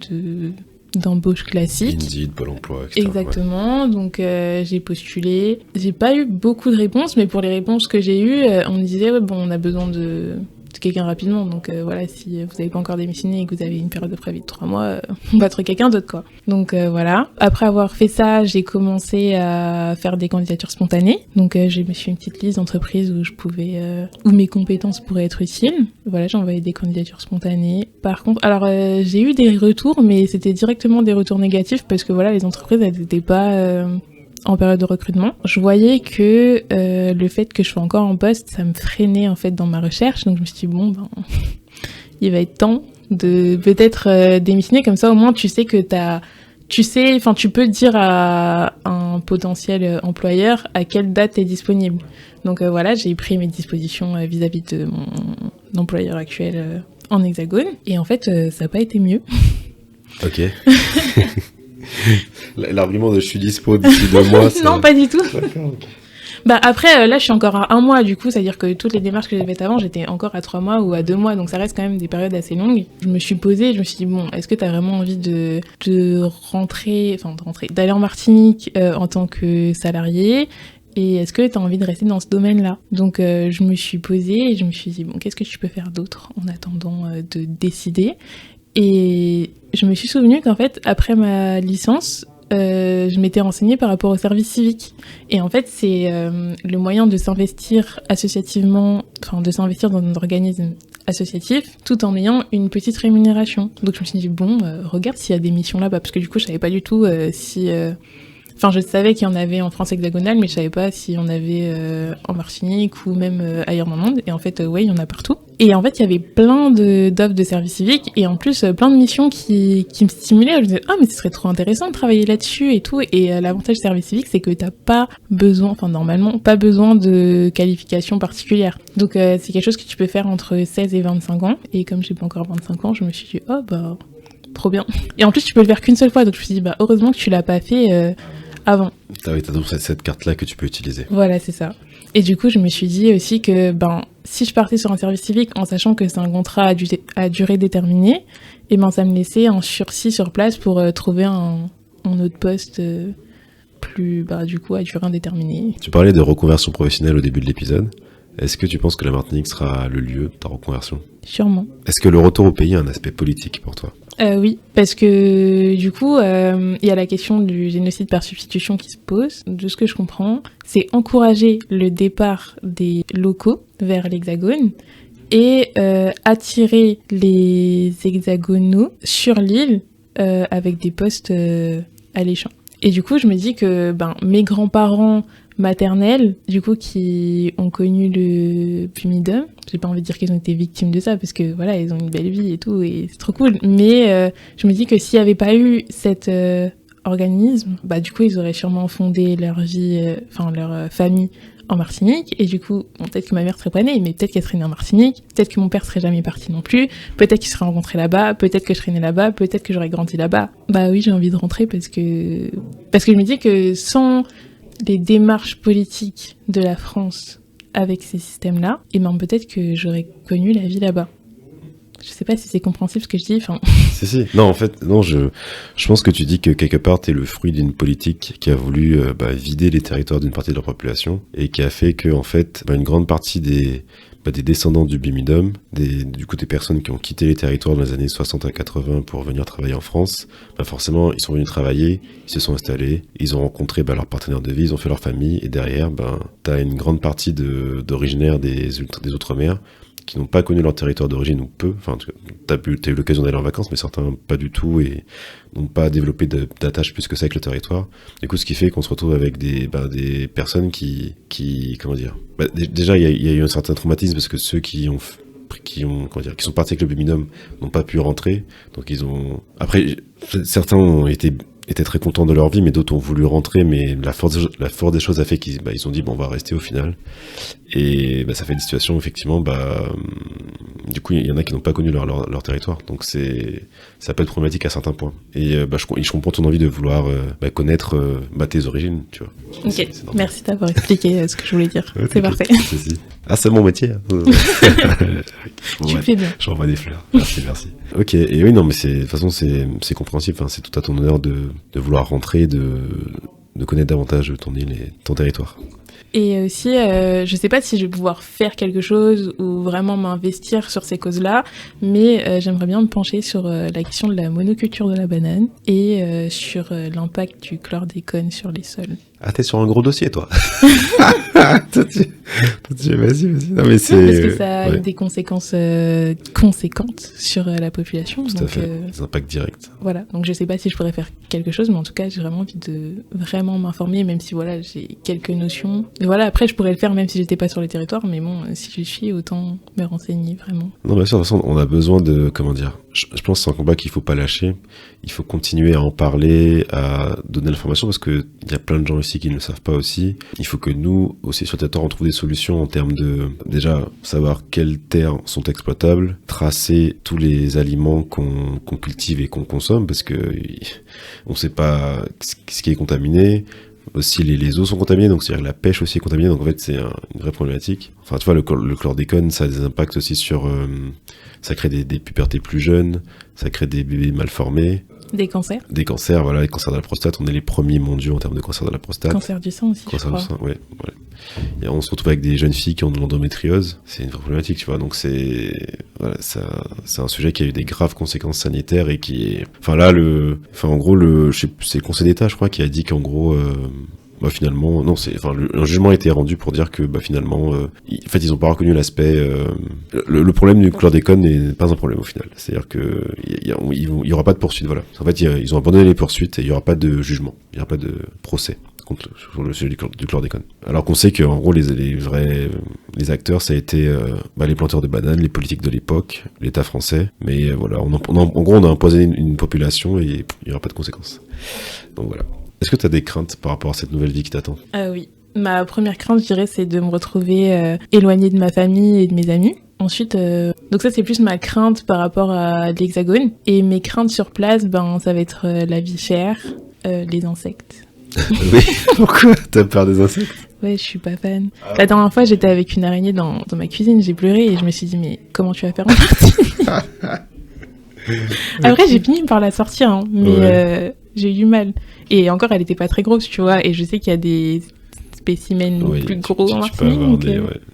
d'embauche classiques. Indeed, Pôle emploi, etc. Exactement, donc j'ai postulé. J'ai pas eu beaucoup de réponses, mais pour les réponses que j'ai eues, on me disait, ouais, bon, on a besoin de quelqu'un rapidement, donc voilà, si vous n'avez pas encore démissionné et que vous avez une période de préavis de 3 mois, on va trouver quelqu'un d'autre, quoi. Donc voilà. Après avoir fait ça, j'ai commencé à faire des candidatures spontanées, donc je me suis fait une petite liste d'entreprises où je pouvais, où mes compétences pourraient être utiles. Voilà, j'ai envoyé des candidatures spontanées. Par contre, alors j'ai eu des retours, mais c'était directement des retours négatifs parce que voilà, les entreprises, elles n'étaient pas en période de recrutement. Je voyais que le fait que je sois encore en poste, ça me freinait en fait dans ma recherche. Donc je me suis dit, bon, il va être temps de peut-être démissionner. Comme ça, au moins, tu sais que tu peux dire à un potentiel employeur à quelle date tu es disponible. Donc voilà, j'ai pris mes dispositions vis-à-vis de mon employeur actuel en Hexagone. Et en fait, ça n'a pas été mieux. Ok. L'argument de je suis dispo d'ici 2 mois, ça... Non, pas du tout. D'accord. Après, là, je suis encore à 1 mois, du coup, c'est-à-dire que toutes les démarches que j'ai faites avant, j'étais encore à 3 mois ou à 2 mois, donc ça reste quand même des périodes assez longues. Je me suis posée, je me suis dit, bon, est-ce que t'as vraiment envie d'aller en Martinique en tant que salarié, et est-ce que t'as envie de rester dans ce domaine-là? Donc, je me suis posée et je me suis dit, bon, qu'est-ce que tu peux faire d'autre en attendant de décider? Et je me suis souvenu qu'en fait, après ma licence, je m'étais renseignée par rapport au service civique. Et en fait, c'est le moyen de s'investir associativement, enfin de s'investir dans un organisme associatif, tout en ayant une petite rémunération. Donc je me suis dit, bon, regarde s'il y a des missions là-bas, parce que du coup, je savais pas du tout si... Enfin, je savais qu'il y en avait en France hexagonale, mais je savais pas s'il y en avait en Martinique ou même ailleurs dans le monde. Et en fait, ouais, il y en a partout. Et en fait, il y avait plein d'offres de service civique et en plus, plein de missions qui me stimulaient. Je me disais, ah, mais ce serait trop intéressant de travailler là-dessus et tout. Et l'avantage du service civique, c'est que t'as pas besoin, enfin, normalement, pas besoin de qualification particulière. Donc, c'est quelque chose que tu peux faire entre 16 et 25 ans. Et comme j'ai pas encore 25 ans, je me suis dit, oh, bah, trop bien. Et en plus, tu peux le faire qu'une seule fois. Donc, je me suis dit, bah, heureusement que tu l'as pas fait avant. Ah oui, t'as donc cette carte-là que tu peux utiliser. Voilà, c'est ça. Et du coup, je me suis dit aussi que si je partais sur un service civique en sachant que c'est un contrat à durée déterminée, et ça me laissait en sursis sur place pour trouver un autre poste plus, du coup, à durée indéterminée. Tu parlais de reconversion professionnelle au début de l'épisode. Est-ce que tu penses que la Martinique sera le lieu de ta reconversion? Sûrement. Est-ce que le retour au pays a un aspect politique pour toi? Oui, parce que du coup, il y a la question du génocide par substitution qui se pose. De ce que je comprends, c'est encourager le départ des locaux vers l'Hexagone et attirer les hexagonaux sur l'île avec des postes alléchants. Et du coup, je me dis que mes grands-parents maternels, du coup, qui ont connu le Pumidum, j'ai pas envie de dire qu'ils ont été victimes de ça, parce que voilà, ils ont une belle vie et tout, et c'est trop cool. Mais je me dis que s'il n'y avait pas eu cet organisme, du coup, ils auraient sûrement fondé leur vie, leur famille en Martinique, et du coup, peut-être que ma mère serait pas née, mais peut-être qu'elle serait née en Martinique, peut-être que mon père serait jamais parti non plus, peut-être qu'il serait rencontré là-bas, peut-être que je serais née là-bas, peut-être que j'aurais grandi là-bas. Bah oui, j'ai envie de rentrer parce que je me dis que sans les démarches politiques de la France avec ces systèmes-là, et peut-être que j'aurais connu la vie là-bas. Je sais pas si c'est compréhensible ce que je dis, Si. Non, en fait, non, je pense que tu dis que quelque part, t'es le fruit d'une politique qui a voulu vider les territoires d'une partie de leur population et qui a fait que, en fait, une grande partie des descendants du Bimidum, du coup des personnes qui ont quitté les territoires dans les années 60 à 80 pour venir travailler en France, forcément, ils sont venus travailler, ils se sont installés, ils ont rencontré leur partenaire de vie, ils ont fait leur famille, et derrière, t'as une grande partie d'originaires des Outre-mer qui n'ont pas connu leur territoire d'origine ou peu. Enfin, t'as eu l'occasion d'aller en vacances, mais certains pas du tout et n'ont pas développé d'attache plus que ça avec le territoire. Du coup, ce qui fait qu'on se retrouve avec des personnes qui comment dire. Déjà, il y a eu un certain traumatisme parce que ceux qui ont qui sont partis avec le binôme n'ont pas pu rentrer. Donc ils ont. Après, certains ont étaient très contents de leur vie, mais d'autres ont voulu rentrer, mais la force des choses a fait qu'ils ils ont dit bon, on va rester au final. Et ça fait des situations effectivement, du coup il y en a qui n'ont pas connu leur territoire, donc ça peut être problématique à certains points. Et je comprends ton envie de vouloir connaître tes origines, tu vois. Ok, merci d'avoir expliqué ce que je voulais dire. Ouais, c'est parfait. C'est mon métier. Tu fais bien. J'envoie des fleurs. Merci. Ok, et oui, non, mais de toute façon, c'est compréhensible. Enfin, c'est tout à ton honneur de vouloir rentrer, de connaître davantage ton île et ton territoire. Et aussi, je sais pas si je vais pouvoir faire quelque chose ou vraiment m'investir sur ces causes-là, mais j'aimerais bien me pencher sur la question de la monoculture de la banane et sur l'impact du chlordécone sur les sols. Ah, t'es sur un gros dossier, toi. Vas-y. Non, mais c'est... Parce que ça a des conséquences conséquentes sur la population. Tout à fait, des impacts directs. Voilà, donc je sais pas si je pourrais faire quelque chose, mais en tout cas, j'ai vraiment envie de vraiment m'informer, même si voilà, j'ai quelques notions. Et voilà, après, je pourrais le faire même si j'étais pas sur le territoire, mais bon, si je suis, autant me renseigner vraiment. Non, bien sûr, de toute façon, on a besoin de... Comment dire ? Je pense que c'est un combat qu'il faut pas lâcher. Il faut continuer à en parler, à donner l'information, parce que il y a plein de gens ici qui ne le savent pas aussi. Il faut que nous, aussi sur le territoire, on trouve des solutions en termes de, déjà, savoir quelles terres sont exploitables, tracer tous les aliments qu'on cultive et qu'on consomme, parce que on sait pas ce qui est contaminé. Aussi, les eaux sont contaminées, donc c'est-à-dire que la pêche aussi est contaminée, donc en fait, c'est une vraie problématique. Enfin, tu vois, le chlordécone, ça a des impacts aussi sur... ça crée des pubertés plus jeunes, ça crée des bébés mal formés. Des cancers. Des cancers, voilà, les cancers de la prostate, on est les premiers mondiaux en termes de cancer de la prostate. Cancer du sang aussi, cancer du sang, ouais. Et on se retrouve avec des jeunes filles qui ont de l'endométriose, c'est une vraie problématique, tu vois, donc c'est un sujet qui a eu des graves conséquences sanitaires et qui est... en gros, c'est le Conseil d'État, je crois, qui a dit qu'en gros... finalement, non, un jugement a été rendu pour dire que finalement, ils n'ont pas reconnu l'aspect. Le problème du chlordécone n'est pas un problème au final. C'est-à-dire que il y aura pas de poursuite, voilà. En fait, ils ont abandonné les poursuites et il y aura pas de jugement, il y aura pas de procès sur le sujet du chlordécone. Alors qu'on sait qu'en gros, les acteurs, ça a été les planteurs de bananes, les politiques de l'époque, l'État français. Mais voilà, en gros, on a empoisonné une population et il y aura pas de conséquences. Donc voilà. Est-ce que tu as des craintes par rapport à cette nouvelle vie qui t'attend ? Oui. Ma première crainte, je dirais, c'est de me retrouver éloignée de ma famille et de mes amis. Ensuite, donc ça, c'est plus ma crainte par rapport à l'Hexagone. Et mes craintes sur place, ça va être la vie chère, les insectes. Oui, pourquoi ? T'as peur des insectes ? Ouais, je suis pas fan. La dernière fois, j'étais avec une araignée dans ma cuisine, j'ai pleuré et je me suis dit, mais comment tu vas faire en partie ? Après, j'ai fini par la sortir, hein, mais j'ai eu du mal. Et encore, elle était pas très grosse, tu vois, et je sais qu'il y a des spécimens plus gros en Martinique.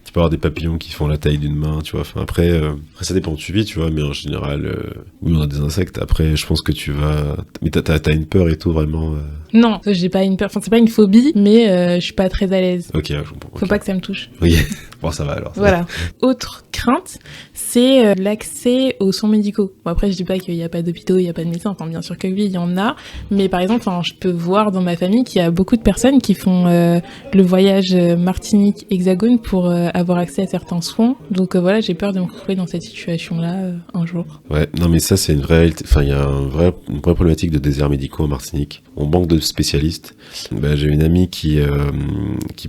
Tu peux avoir des papillons qui font la taille d'une main, tu vois. Enfin, après, ça dépend où tu vis, tu vois, mais en général, oui, on a des insectes. Après, je pense que tu vas... Mais t'as une peur et tout, vraiment Non, j'ai pas une peur. Enfin, c'est pas une phobie, mais je suis pas très à l'aise. Ok, je comprends. Faut pas que ça me touche. Oui, bon, ça va alors. Voilà. Autre crainte, c'est l'accès aux soins médicaux. Bon, après, je dis pas qu'il y a pas d'hôpitaux, il y a pas de médecins. Enfin, bien sûr que oui, il y en a. Mais par exemple, je peux voir dans ma famille qu'il y a beaucoup de personnes qui font le voyage Martinique-Hexagone pour avoir accès à certains soins. Donc voilà, j'ai peur de me retrouver dans cette situation-là un jour. Ouais, non mais ça c'est une vraie... Enfin, il y a une vraie problématique de déserts médicaux en Martinique. On manque de spécialistes. J'ai une amie qui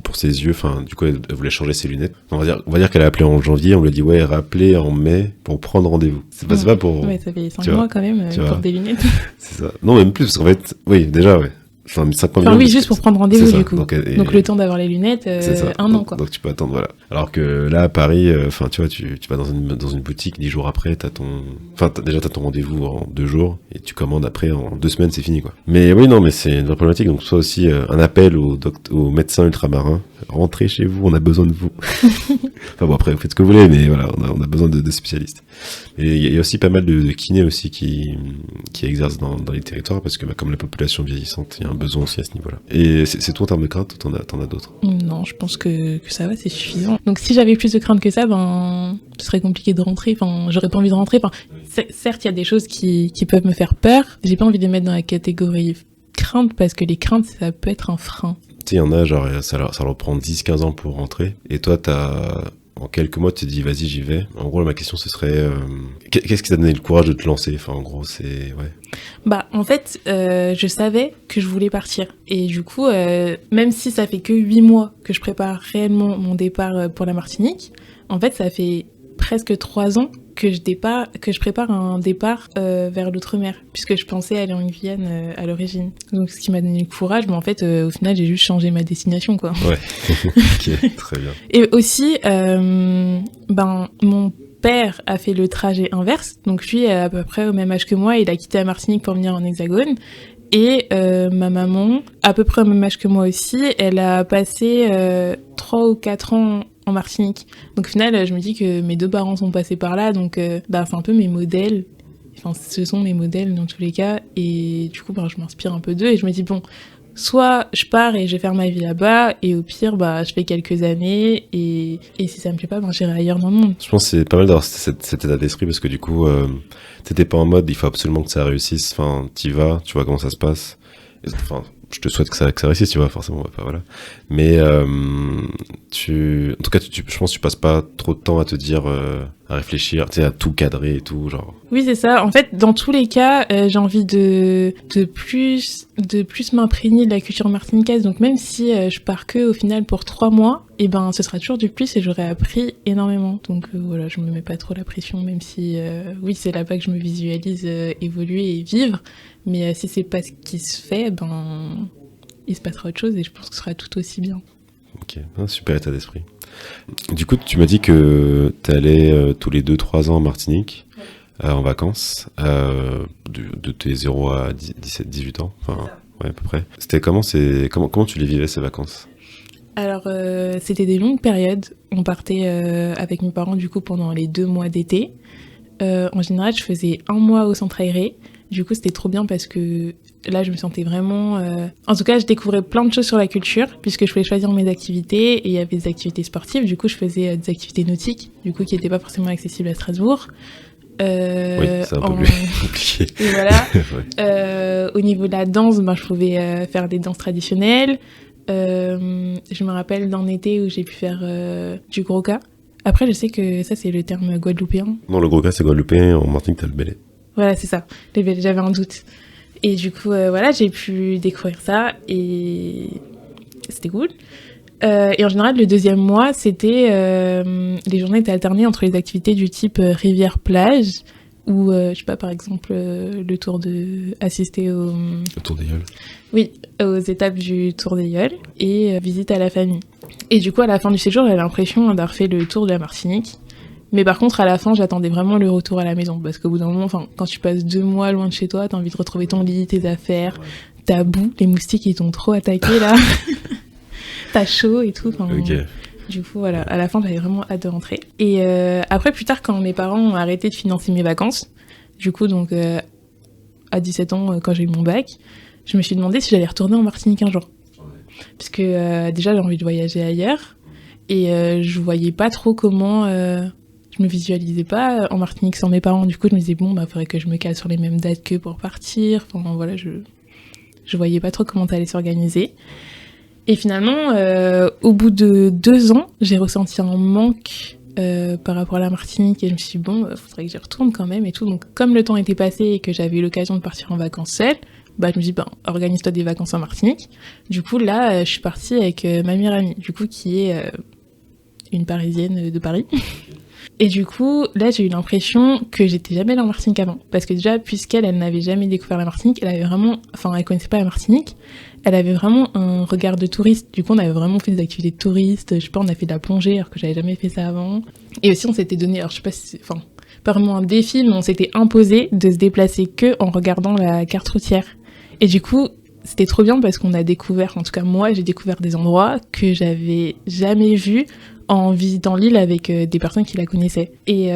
pour ses yeux, du coup, elle voulait changer ses lunettes. On va dire qu'elle a appelé en janvier, on lui a dit ouais, rappelez en mai pour prendre rendez-vous. C'est pas pour... Ouais, ça fait 5 mois quand même pour des lunettes. C'est ça. Non, même plus, parce qu'en fait, oui, déjà, ouais. Oui, juste pour prendre rendez-vous, du coup. Donc le temps d'avoir les lunettes, 1 an, quoi. Donc tu peux attendre, voilà. Alors que là, à Paris, tu vois, tu vas dans une boutique, 10 jours après, t'as ton rendez-vous en 2 jours, et tu commandes après, en 2 semaines, c'est fini, quoi. Mais oui, non, mais c'est une vraie problématique, donc soit aussi un appel aux médecins ultramarins, rentrez chez vous, on a besoin de vous. Après, vous faites ce que vous voulez, mais voilà, on a besoin de spécialistes. Et il y a aussi pas mal de kinés aussi qui exercent dans les territoires, parce que comme la population vieillissante, il y a un besoin aussi à ce niveau-là. Et c'est tout en termes de crainte, ou t'en as d'autres ? Non, je pense que ça va, c'est suffisant. Donc si j'avais plus de crainte que ça, ce serait compliqué de rentrer. J'aurais pas envie de rentrer. Certes, il y a des choses qui peuvent me faire peur. J'ai pas envie de les mettre dans la catégorie crainte, parce que les craintes, ça peut être un frein. Tu sais, il y en a, genre, ça leur prend 10-15 ans pour rentrer. Et toi, en quelques mots, tu t'es dit, vas-y, j'y vais. En gros, ma question, ce serait, qu'est-ce qui t'a donné le courage de te lancer? Enfin, en gros, c'est, ouais. Bah, en fait, je savais que je voulais partir. Et du coup, même si ça fait que 8 mois que je prépare réellement mon départ pour la Martinique, en fait, ça fait presque 3 ans que je prépare un départ vers l'outre-mer, puisque je pensais aller en Guyane à l'origine. Donc, ce qui m'a donné le courage, mais en fait, au final, j'ai juste changé ma destination, quoi. Ouais, ok, très bien. Et aussi, mon père a fait le trajet inverse, donc lui, à peu près au même âge que moi, il a quitté la Martinique pour venir en Hexagone. Et ma maman, à peu près au même âge que moi aussi, elle a passé 3 ou 4 ans en Martinique. Donc au final, je me dis que mes 2 parents sont passés par là, donc c'est un peu mes modèles. Enfin, ce sont mes modèles dans tous les cas. Et du coup, je m'inspire un peu d'eux et je me dis, bon, soit je pars et je vais faire ma vie là-bas, et au pire, je fais quelques années, et si ça me plaît pas, j'irai ailleurs dans le monde. Je pense que c'est pas mal d'avoir cet état d'esprit, parce que du coup, t'étais pas en mode, il faut absolument que ça réussisse, enfin, t'y vas, tu vois comment ça se passe. Enfin, je te souhaite que ça réussisse, tu vois, forcément, voilà. Mais, en tout cas, je pense que tu passes pas trop de temps à te dire, à réfléchir, tu sais, à tout cadrer et tout, genre. Oui, c'est ça. En fait, dans tous les cas, j'ai envie de plus m'imprégner de la culture martiniquaise. Donc même si je pars que au final pour 3 mois, ce sera toujours du plus et j'aurai appris énormément. Donc voilà, je me mets pas trop la pression, même si oui, c'est là-bas que je me visualise évoluer et vivre. Mais si c'est pas ce qui se fait, il se passera autre chose et je pense que ce sera tout aussi bien. Ok, super état d'esprit. Du coup, tu m'as dit que t'allais tous les 2-3 ans en Martinique, en vacances, de tes 0 à 17-18 ans, enfin, ouais, à peu près. C'était comment tu les vivais, ces vacances? Alors, c'était des longues périodes. On partait avec mes parents, du coup, pendant les 2 mois d'été. En général, je faisais 1 mois au centre aéré. Du coup, c'était trop bien parce que là, je me sentais vraiment... En tout cas, je découvrais plein de choses sur la culture, puisque je pouvais choisir mes activités, et il y avait des activités sportives. Du coup, je faisais des activités nautiques, du coup, qui n'étaient pas forcément accessibles à Strasbourg. Oui, c'est un peu plus compliqué. Et voilà. Ouais. Au niveau de la danse, je pouvais faire des danses traditionnelles. Je me rappelle d'un été où j'ai pu faire du gros-cas. Après, je sais que ça, c'est le terme guadeloupéen. Non, le gros-cas, c'est guadeloupéen. En Martinique, t'as le bélé. Voilà, c'est ça. J'avais un doute. Et du coup, j'ai pu découvrir ça et c'était cool. Et en général, le 2e mois, c'était... les journées étaient alternées entre les activités du type rivière-plage ou, je sais pas, par exemple, assister au... Le tour des Yoles. Oui, aux étapes du tour des Yoles et visite à la famille. Et du coup, à la fin du séjour, j'avais l'impression d'avoir fait le tour de la Martinique. Mais par contre, à la fin, j'attendais vraiment le retour à la maison. Parce qu'au bout d'un moment, quand tu passes 2 mois loin de chez toi, t'as envie de retrouver ton lit, tes affaires, ta boue, les moustiques, ils t'ont trop attaqué, là. T'as chaud et tout. Ok. Du coup, voilà, à la fin, j'avais vraiment hâte de rentrer. Et après, plus tard, quand mes parents ont arrêté de financer mes vacances, du coup, donc, à 17 ans, quand j'ai eu mon bac, je me suis demandé si j'allais retourner en Martinique un jour. Parce que déjà, j'ai envie de voyager ailleurs. Et je voyais pas trop comment... je me visualisais pas en Martinique sans mes parents. Du coup, je me disais, faudrait que je me cale sur les mêmes dates que pour partir. Enfin, voilà, je voyais pas trop comment ça allait s'organiser. Et finalement, au bout de 2 ans, j'ai ressenti un manque par rapport à la Martinique. Et je me suis dit, faudrait que j'y retourne quand même et tout. Donc, comme le temps était passé et que j'avais eu l'occasion de partir en vacances seule, je me suis dit, organise-toi des vacances en Martinique. Du coup, là, je suis partie avec ma meilleure amie, du coup, qui est une Parisienne de Paris. Et du coup, là, j'ai eu l'impression que j'étais jamais allée en Martinique avant. Parce que déjà, puisqu'elle n'avait jamais découvert la Martinique, elle connaissait pas la Martinique, elle avait vraiment un regard de touriste. Du coup, on avait vraiment fait des activités de touristes. Je sais pas, on a fait de la plongée, alors que j'avais jamais fait ça avant. Et aussi, on s'était donné, alors je sais pas si pas vraiment un défi, mais on s'était imposé de se déplacer que en regardant la carte routière. Et du coup, c'était trop bien parce qu'on a découvert, en tout cas moi, j'ai découvert des endroits que j'avais jamais vus en visitant l'île avec des personnes qui la connaissaient. Et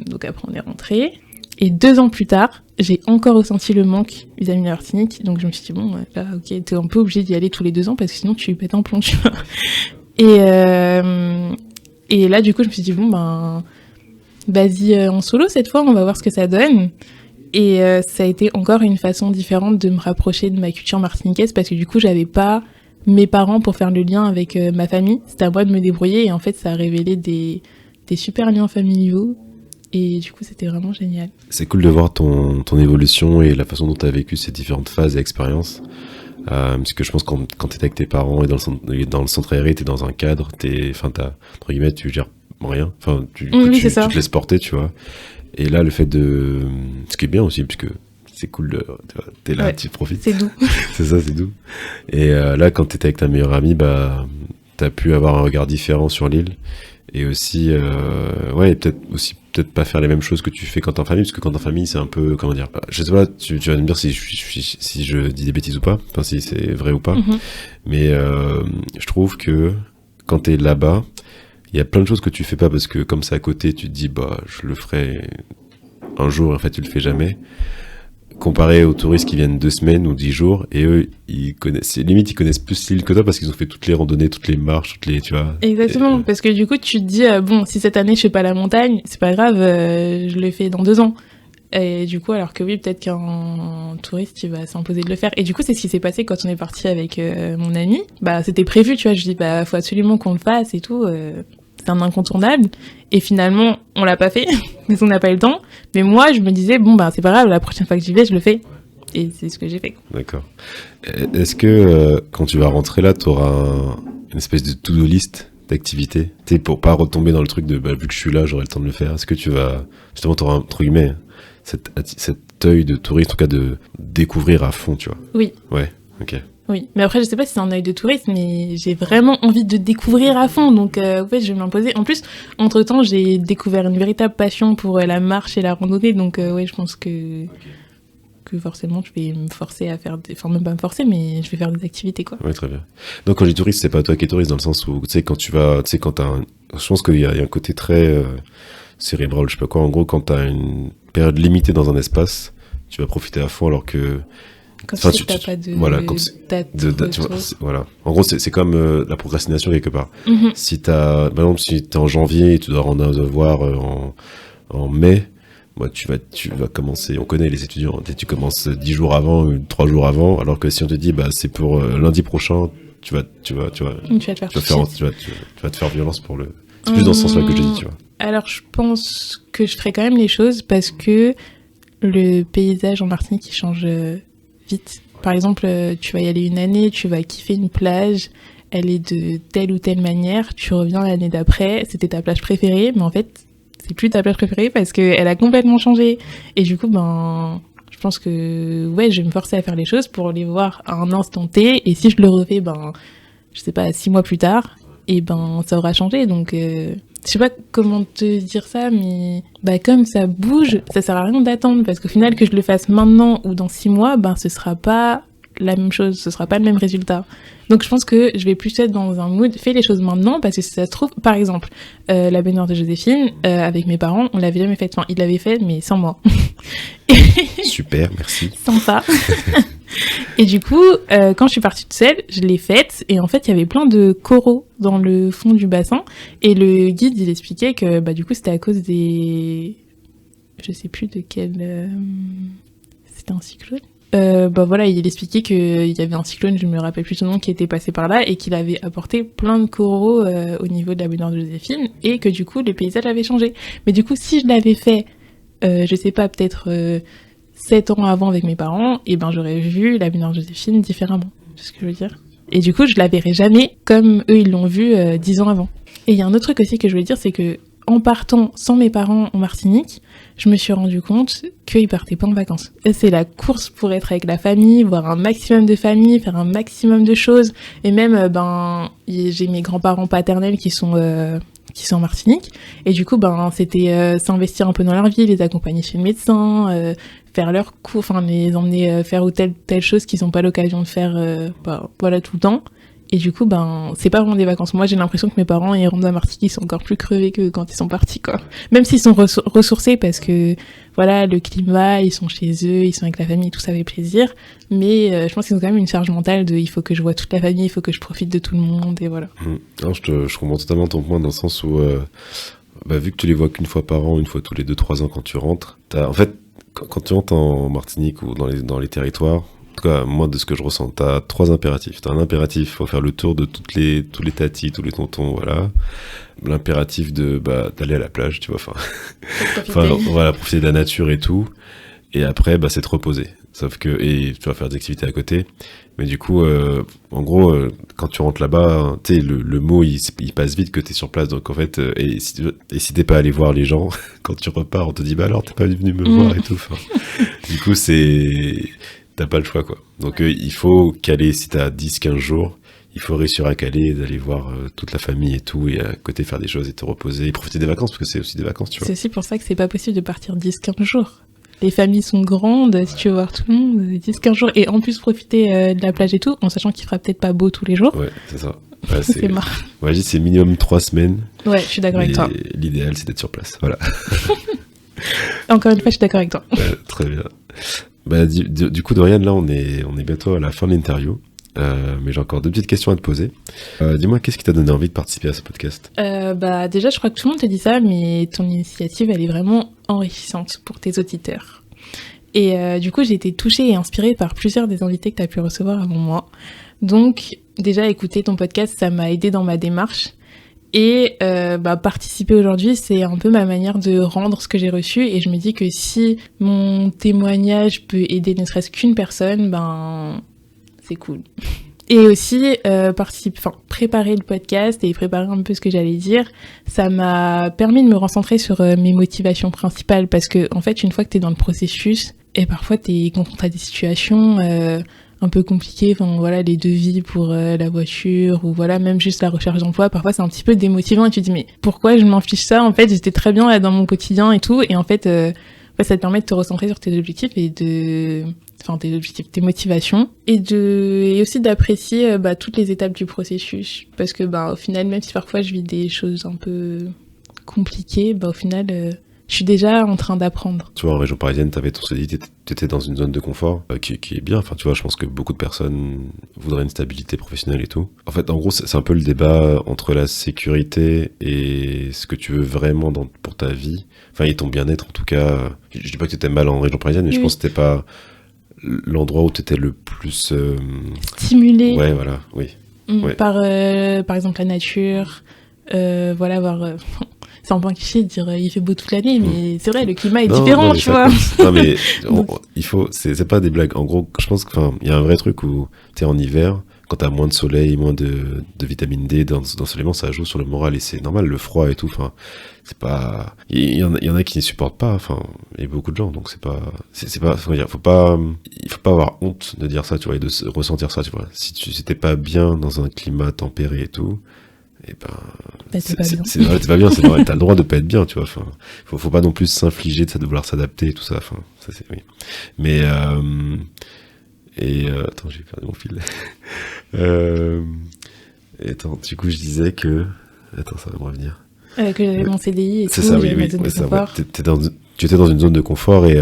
donc après, on est rentrés. Et 2 ans plus tard, j'ai encore ressenti le manque vis-à-vis de la Martinique. Donc je me suis dit, là, ok, t'es un peu obligé d'y aller tous les 2 ans parce que sinon tu pètes un plomb, tu vois. Et là, du coup, je me suis dit, vas-y en solo cette fois, on va voir ce que ça donne. Et ça a été encore une façon différente de me rapprocher de ma culture martiniquaise parce que du coup, j'avais pas mes parents pour faire le lien avec ma famille. C'était à moi de me débrouiller et en fait, ça a révélé des des super liens familiaux. Et du coup, c'était vraiment génial. C'est cool de voir ton évolution et la façon dont tu as vécu ces différentes phases et expériences. Parce que je pense que quand tu es avec tes parents et dans le centre aéré, tu es dans un cadre, entre guillemets, tu gères rien. Enfin, tu te laisses porter, tu vois. Et là, le fait de... Ce qui est bien aussi, puisque c'est cool, t'es là, tu profites. C'est doux. C'est ça, c'est doux. Et là, quand t'étais avec ta meilleure amie, bah, t'as pu avoir un regard différent sur l'île. Et aussi, peut-être pas faire les mêmes choses que tu fais quand t'es en famille, parce que quand t'es en famille, c'est un peu, comment dire, je sais pas, tu vas me dire si je dis des bêtises ou pas, enfin si c'est vrai ou pas, mais je trouve que quand t'es là-bas, il y a plein de choses que tu fais pas parce que comme c'est à côté, tu te dis bah je le ferai un jour, en fait tu le fais jamais. Comparé aux touristes qui viennent 2 semaines ou 10 jours, et eux, ils connaissent plus l'île que toi parce qu'ils ont fait toutes les randonnées, toutes les marches, tu vois. Exactement, parce que du coup, tu te dis, bon, si cette année je fais pas la montagne, c'est pas grave, je le fais dans 2 ans. Et du coup, alors que oui, peut-être qu'un touriste, il va s'imposer de le faire. Et du coup, c'est ce qui s'est passé quand on est parti avec mon ami. Bah, c'était prévu, tu vois, je dis, bah, faut absolument qu'on le fasse et tout. C'est un incontournable. Et finalement, on l'a pas fait, parce qu'on n'a pas eu le temps. Mais moi, je me disais, bon, bah, c'est pas grave, la prochaine fois que j'y vais, je le fais. Et c'est ce que j'ai fait. D'accord. Est-ce que quand tu vas rentrer là, t'auras une espèce de to-do list d'activités, pour pas retomber dans le truc de, bah, vu que je suis là, j'aurai le temps de le faire. Est-ce que tu vas, justement, t'auras, entre guillemets, cet œil de touriste, en tout cas, de découvrir à fond, tu vois? Oui. Ouais, ok. Oui, mais après, je sais pas si c'est un œil de touriste, mais j'ai vraiment envie de découvrir à fond. Donc, en fait, je vais m'imposer. En plus, entre-temps, j'ai découvert une véritable passion pour la marche et la randonnée. Donc, ouais, je pense que forcément, je vais me forcer à faire des... Enfin, même pas me forcer, mais je vais faire des activités, quoi. Ouais, très bien. Donc, quand je dis touriste, c'est pas toi qui es touriste, dans le sens où, tu sais, quand tu vas... Tu sais, quand t'as je pense qu'il y a un côté très cérébral, je sais pas quoi. En gros, quand t'as une période limitée dans un espace, tu vas profiter à fond, alors que... Quand tu sais que t'as pas de voilà, date voilà. En gros, c'est comme la procrastination quelque part. Si par exemple, si t'es en janvier et tu dois en avoir en mai, bah, tu vas commencer, on connaît les étudiants, tu commences 10 jours avant ou 3 jours avant, alors que si on te dit, bah, c'est pour lundi prochain, tu vas te faire violence pour le... C'est plus dans ce sens-là que je dis, tu vois. Alors, je pense que je ferai quand même les choses parce que le paysage en Martinique, il change vite. Par exemple, tu vas y aller une année, tu vas kiffer une plage, elle est de telle ou telle manière, tu reviens l'année d'après, c'était ta plage préférée, mais en fait, c'est plus ta plage préférée parce qu'elle a complètement changé. Et du coup, je pense que ouais, je vais me forcer à faire les choses pour les voir à un instant T, et si je le refais, je sais pas, 6 mois plus tard, et ça aura changé. Donc, je sais pas comment te dire ça, mais comme ça bouge, ça sert à rien d'attendre, parce qu'au final, que je le fasse maintenant ou dans 6 mois, ce sera pas la même chose, ce sera pas le même résultat. Donc je pense que je vais plus être dans un mood, fais les choses maintenant, parce que si ça se trouve, par exemple, la baignoire de Joséphine, avec mes parents, on l'avait jamais faite, enfin ils l'avaient faite, mais sans moi. Super, merci. Sympa. Et du coup, quand je suis partie toute seule, je l'ai faite, et en fait, il y avait plein de coraux dans le fond du bassin, et le guide, il expliquait que du coup, c'était à cause des... Je sais plus de quel... C'était un cyclone. Voilà, il expliquait qu'il y avait un cyclone, je me rappelle plus son nom, qui était passé par là, et qu'il avait apporté plein de coraux au niveau de la baignoire de Joséphine, et que du coup, le paysage avait changé. Mais du coup, si je l'avais fait, je sais pas, peut-être... 7 ans avant avec mes parents, et j'aurais vu la baignoire de Joséphine différemment. C'est ce que je veux dire. Et du coup, je la verrai jamais comme eux, ils l'ont vue 10 ans avant. Et il y a un autre truc aussi que je voulais dire, c'est que en partant sans mes parents en Martinique, je me suis rendu compte qu'ils partaient pas en vacances. Et c'est la course pour être avec la famille, voir un maximum de famille, faire un maximum de choses. Et même, j'ai mes grands-parents paternels qui sont en Martinique. Et du coup, c'était s'investir un peu dans leur vie, les accompagner chez le médecin, faire leurs cours, les emmener faire telle chose qu'ils n'ont pas l'occasion de faire tout le temps. Et du coup, c'est pas vraiment des vacances. Moi, j'ai l'impression que mes parents, ils rentrent à Martinique, ils sont encore plus crevés que quand ils sont partis, quoi. Même s'ils sont ressourcés parce que, voilà, le climat, ils sont chez eux, ils sont avec la famille, tout ça fait plaisir. Mais je pense qu'ils ont quand même une charge mentale de il faut que je vois toute la famille, il faut que je profite de tout le monde, et voilà. Non, je comprends totalement ton point dans le sens où, vu que tu les vois qu'une fois par an, une fois tous les 2-3 ans quand tu rentres, en fait, quand tu rentres en Martinique ou dans les territoires, tout cas, moi, de ce que je ressens, t'as 3 impératifs. T'as un impératif, faut faire le tour de tous les tatis, tous les tontons, voilà. L'impératif d'aller à la plage, tu vois, voilà, profiter de la nature et tout. Et après, c'est te reposer. Sauf que, et tu vas faire des activités à côté. Mais du coup, en gros, quand tu rentres là-bas, tu sais, le mot, il passe vite que t'es sur place. Donc, en fait, et si t'es pas allé voir les gens, quand tu repars, on te dit, alors, t'es pas venu me voir et tout. Du coup, t'as pas le choix, quoi. Donc, il faut caler, si t'as 10-15 jours, il faut réussir à caler, d'aller voir toute la famille et tout, et à côté faire des choses et te reposer, et profiter des vacances, parce que c'est aussi des vacances, tu vois. C'est aussi pour ça que c'est pas possible de partir 10-15 jours. Les familles sont grandes, si tu veux voir tout le monde, 10-15 jours, et en plus profiter de la plage et tout, en sachant qu'il fera peut-être pas beau tous les jours. Ouais, c'est ça. C'est marrant. Ouais, je dis c'est minimum 3 semaines. Ouais, je suis d'accord avec toi. L'idéal, c'est d'être sur place, voilà. Encore une fois, je suis d'accord avec toi. Très bien. Du coup, Dorian, là, on est bientôt à la fin de l'interview. Mais j'ai encore 2 petites questions à te poser. Dis-moi, qu'est-ce qui t'a donné envie de participer à ce podcast ? Déjà, je crois que tout le monde te dit ça, mais ton initiative, elle est vraiment enrichissante pour tes auditeurs. Et du coup, j'ai été touchée et inspirée par plusieurs des invités que tu as pu recevoir avant moi. Donc, déjà, écouter ton podcast, ça m'a aidée dans ma démarche. Et participer aujourd'hui, c'est un peu ma manière de rendre ce que j'ai reçu. Et je me dis que si mon témoignage peut aider ne serait-ce qu'une personne, c'est cool. Et aussi, préparer le podcast et préparer un peu ce que j'allais dire, ça m'a permis de me recentrer sur mes motivations principales. Parce que, en fait, une fois que t'es dans le processus, et parfois t'es confronté à des situations un peu compliquées, les devis pour la voiture, ou même juste la recherche d'emploi, parfois c'est un petit peu démotivant et tu te dis mais pourquoi je m'inflige ça ? En fait, j'étais très bien là dans mon quotidien et tout, et en fait, ça te permet de te recentrer sur tes objectifs et tes motivations, et aussi d'apprécier toutes les étapes du processus, parce que au final, même si parfois je vis des choses un peu compliquées, au final je suis déjà en train d'apprendre. Tu vois, en région parisienne, t'avais ton CDI, t'étais dans une zone de confort qui est bien. Enfin, tu vois, je pense que beaucoup de personnes voudraient une stabilité professionnelle et tout. En fait, en gros, c'est un peu le débat entre la sécurité et ce que tu veux vraiment pour ta vie. Enfin, et ton bien-être, en tout cas. Je dis pas que t'étais mal en région parisienne, mais oui. Je pense que c'était pas l'endroit où t'étais le plus... stimulé. Ouais, voilà, oui. Ouais. Par exemple, la nature, voir... C'est un peu un cliché de dire il fait beau toute l'année, mais c'est vrai, le climat est différent, tu vois. Non, mais c'est pas des blagues. En gros, je pense qu'il y a un vrai truc où t'es en hiver, quand t'as moins de soleil, moins de vitamine D, d'ensoleillement, ça joue sur le moral, et c'est normal, le froid et tout. Enfin, c'est pas. Il y en a qui ne supportent pas. Enfin, il y a beaucoup de gens, donc c'est pas. Il faut pas avoir honte de dire ça, tu vois, et de ressentir ça, tu vois. Si t'es pas bien dans un climat tempéré et tout. Et c'est pas bien. C'est pas bien, c'est vrai, t'as le droit de pas être bien, tu vois. Enfin, faut pas non plus s'infliger de vouloir s'adapter et tout ça. Enfin, ça c'est oui. Mais attends, j'ai perdu mon fil. Attends, du coup, je disais que ça va me revenir. Que j'avais mon CDI et c'est tout, ça, oui, zone de confort. Ouais. Tu étais dans une zone de confort et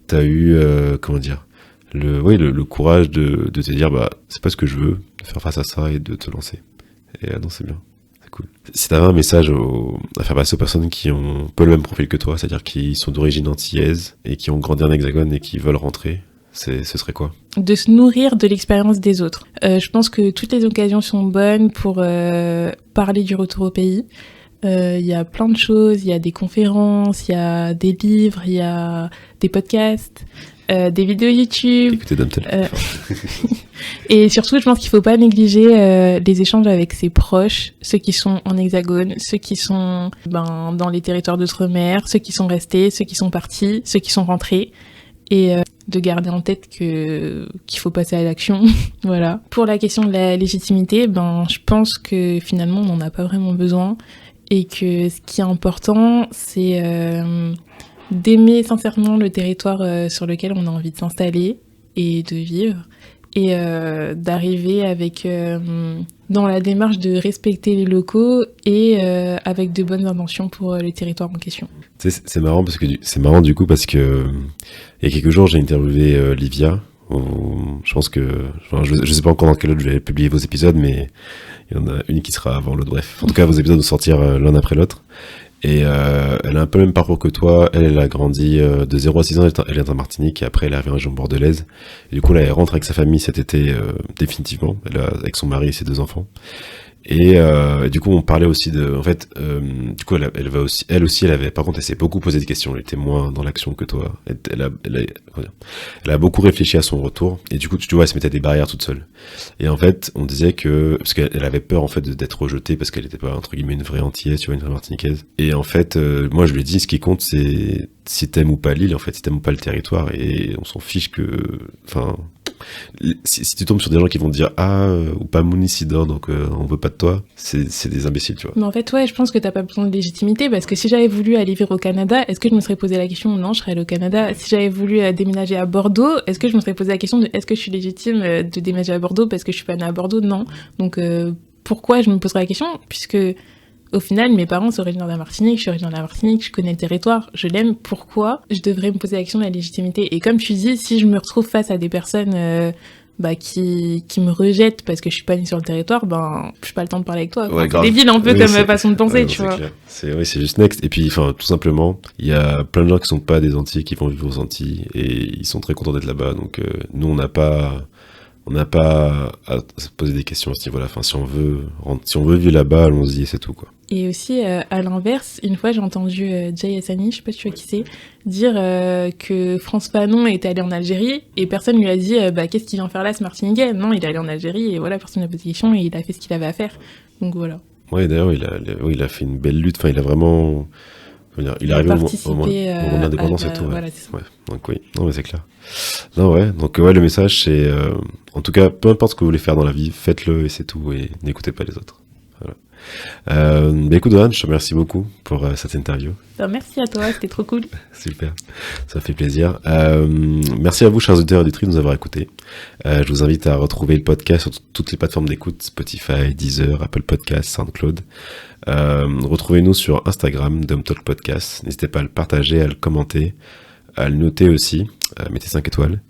t'as eu comment dire le courage de te dire c'est pas ce que je veux, de faire face à ça et de te lancer. Et non, c'est bien, c'est cool. Si t'avais un message à faire passer aux personnes qui ont un peu le même profil que toi, c'est-à-dire qui sont d'origine antillaise et qui ont grandi en Hexagone et qui veulent rentrer, ce serait quoi ? De se nourrir de l'expérience des autres. Je pense que toutes les occasions sont bonnes pour parler du retour au pays. Il y a plein de choses, il y a des conférences, il y a des livres, il y a des podcasts, des vidéos YouTube. Écoutez Damtel. Et surtout, je pense qu'il faut pas négliger les échanges avec ses proches, ceux qui sont en Hexagone, ceux qui sont dans les territoires d'outre-mer, ceux qui sont restés, ceux qui sont partis, ceux qui sont rentrés, et de garder en tête qu'il faut passer à l'action. Voilà. Pour la question de la légitimité, je pense que finalement, on n'en a pas vraiment besoin, et que ce qui est important, c'est d'aimer sincèrement le territoire sur lequel on a envie de s'installer et de vivre, et d'arriver avec dans la démarche de respecter les locaux et avec de bonnes intentions pour les territoires en question. C'est marrant parce que il y a quelques jours j'ai interviewé Livia. Je pense que je sais pas encore dans quel ordre je vais publier vos épisodes, mais il y en a une qui sera avant l'autre. Bref, en tout cas vos épisodes vont sortir l'un après l'autre. Et elle a un peu le même parcours que toi. Elle a grandi de 0 à 6 ans, elle est en Martinique, et après elle est arrivée en région bordelaise. Et du coup, là, elle rentre avec sa famille cet été définitivement, avec son mari et ses 2 enfants. Et du coup, on parlait aussi de, en fait, du coup, elle aussi, elle avait, par contre, elle s'est beaucoup posé des questions. Elle était moins dans l'action que toi. Elle a beaucoup réfléchi à son retour. Et du coup, tu vois, elle se mettait des barrières toute seule. Et en fait, on disait que, parce qu'elle avait peur, en fait, d'être rejetée parce qu'elle était pas, entre guillemets, une vraie antillaise, tu vois, une vraie martiniquaise. Et en fait, moi, je lui ai dit, ce qui compte, c'est si t'aimes ou pas l'île, en fait, si t'aimes ou pas le territoire. Et on s'en fiche que, enfin, si tu tombes sur des gens qui vont te dire ou pas Mounicidor, donc on veut pas de toi, c'est des imbéciles, tu vois. Mais en fait, ouais, je pense que t'as pas besoin de légitimité parce que si j'avais voulu aller vivre au Canada, est-ce que je me serais posé la question? Non, je serais allée au Canada. Si j'avais voulu déménager à Bordeaux, est-ce que je me serais posé la question de est-ce que je suis légitime de déménager à Bordeaux parce que je suis pas née à Bordeaux? Non. Donc pourquoi je me poserais la question? Puisque au final, mes parents sont originaires de la Martinique, je suis originaire de la Martinique, je connais le territoire, je l'aime. Pourquoi je devrais me poser la question de la légitimité? Et comme tu dis, si je me retrouve face à des personnes qui me rejettent parce que je suis pas née sur le territoire, j'ai pas le temps de parler avec toi. Ouais, c'est débile un peu comme façon de penser, ouais, tu vois. Clair. C'est juste next. Et puis, enfin, tout simplement, il y a plein de gens qui sont pas des Antilles qui vont vivre aux Antilles et ils sont très contents d'être là-bas. Donc, nous, on n'a pas à se poser des questions à ce niveau-là. Enfin, si on veut vivre là-bas, allons-y et c'est tout, quoi. Et aussi, à l'inverse, une fois, j'ai entendu Jay Hassani, je sais pas si tu vois qui c'est, dire que France Fanon était allé en Algérie et personne lui a dit qu'est-ce qu'il vient faire là, ce Martiniquais? Non, il est allé en Algérie et voilà, personne n'a posé de questions et il a fait ce qu'il avait à faire. Donc voilà. Ouais, d'ailleurs, il a fait une belle lutte. Enfin, il a vraiment... Il est arrivé au moment de l'indépendance et tout. Ouais. Voilà, c'est ça. Ouais. Donc oui, non mais c'est clair. Non ouais, donc ouais, le message c'est, en tout cas, peu importe ce que vous voulez faire dans la vie, faites-le et c'est tout, et n'écoutez pas les autres. Voilà. Écoute, Dohan, je te remercie beaucoup pour cette interview. Merci à toi, c'était trop cool. Super, ça fait plaisir. Merci à vous, chers auditeurs et auditrices, de nous avoir écoutés. Je vous invite à retrouver le podcast sur toutes les plateformes d'écoute, Spotify, Deezer, Apple Podcasts, SoundCloud. Retrouvez-nous sur Instagram, Talk Podcast. N'hésitez pas à le partager, à le commenter, à le noter aussi. Mettez 5 étoiles.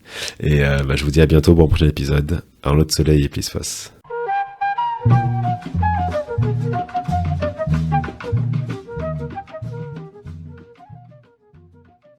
Et je vous dis à bientôt pour un prochain épisode. Un lot de soleil et plus face.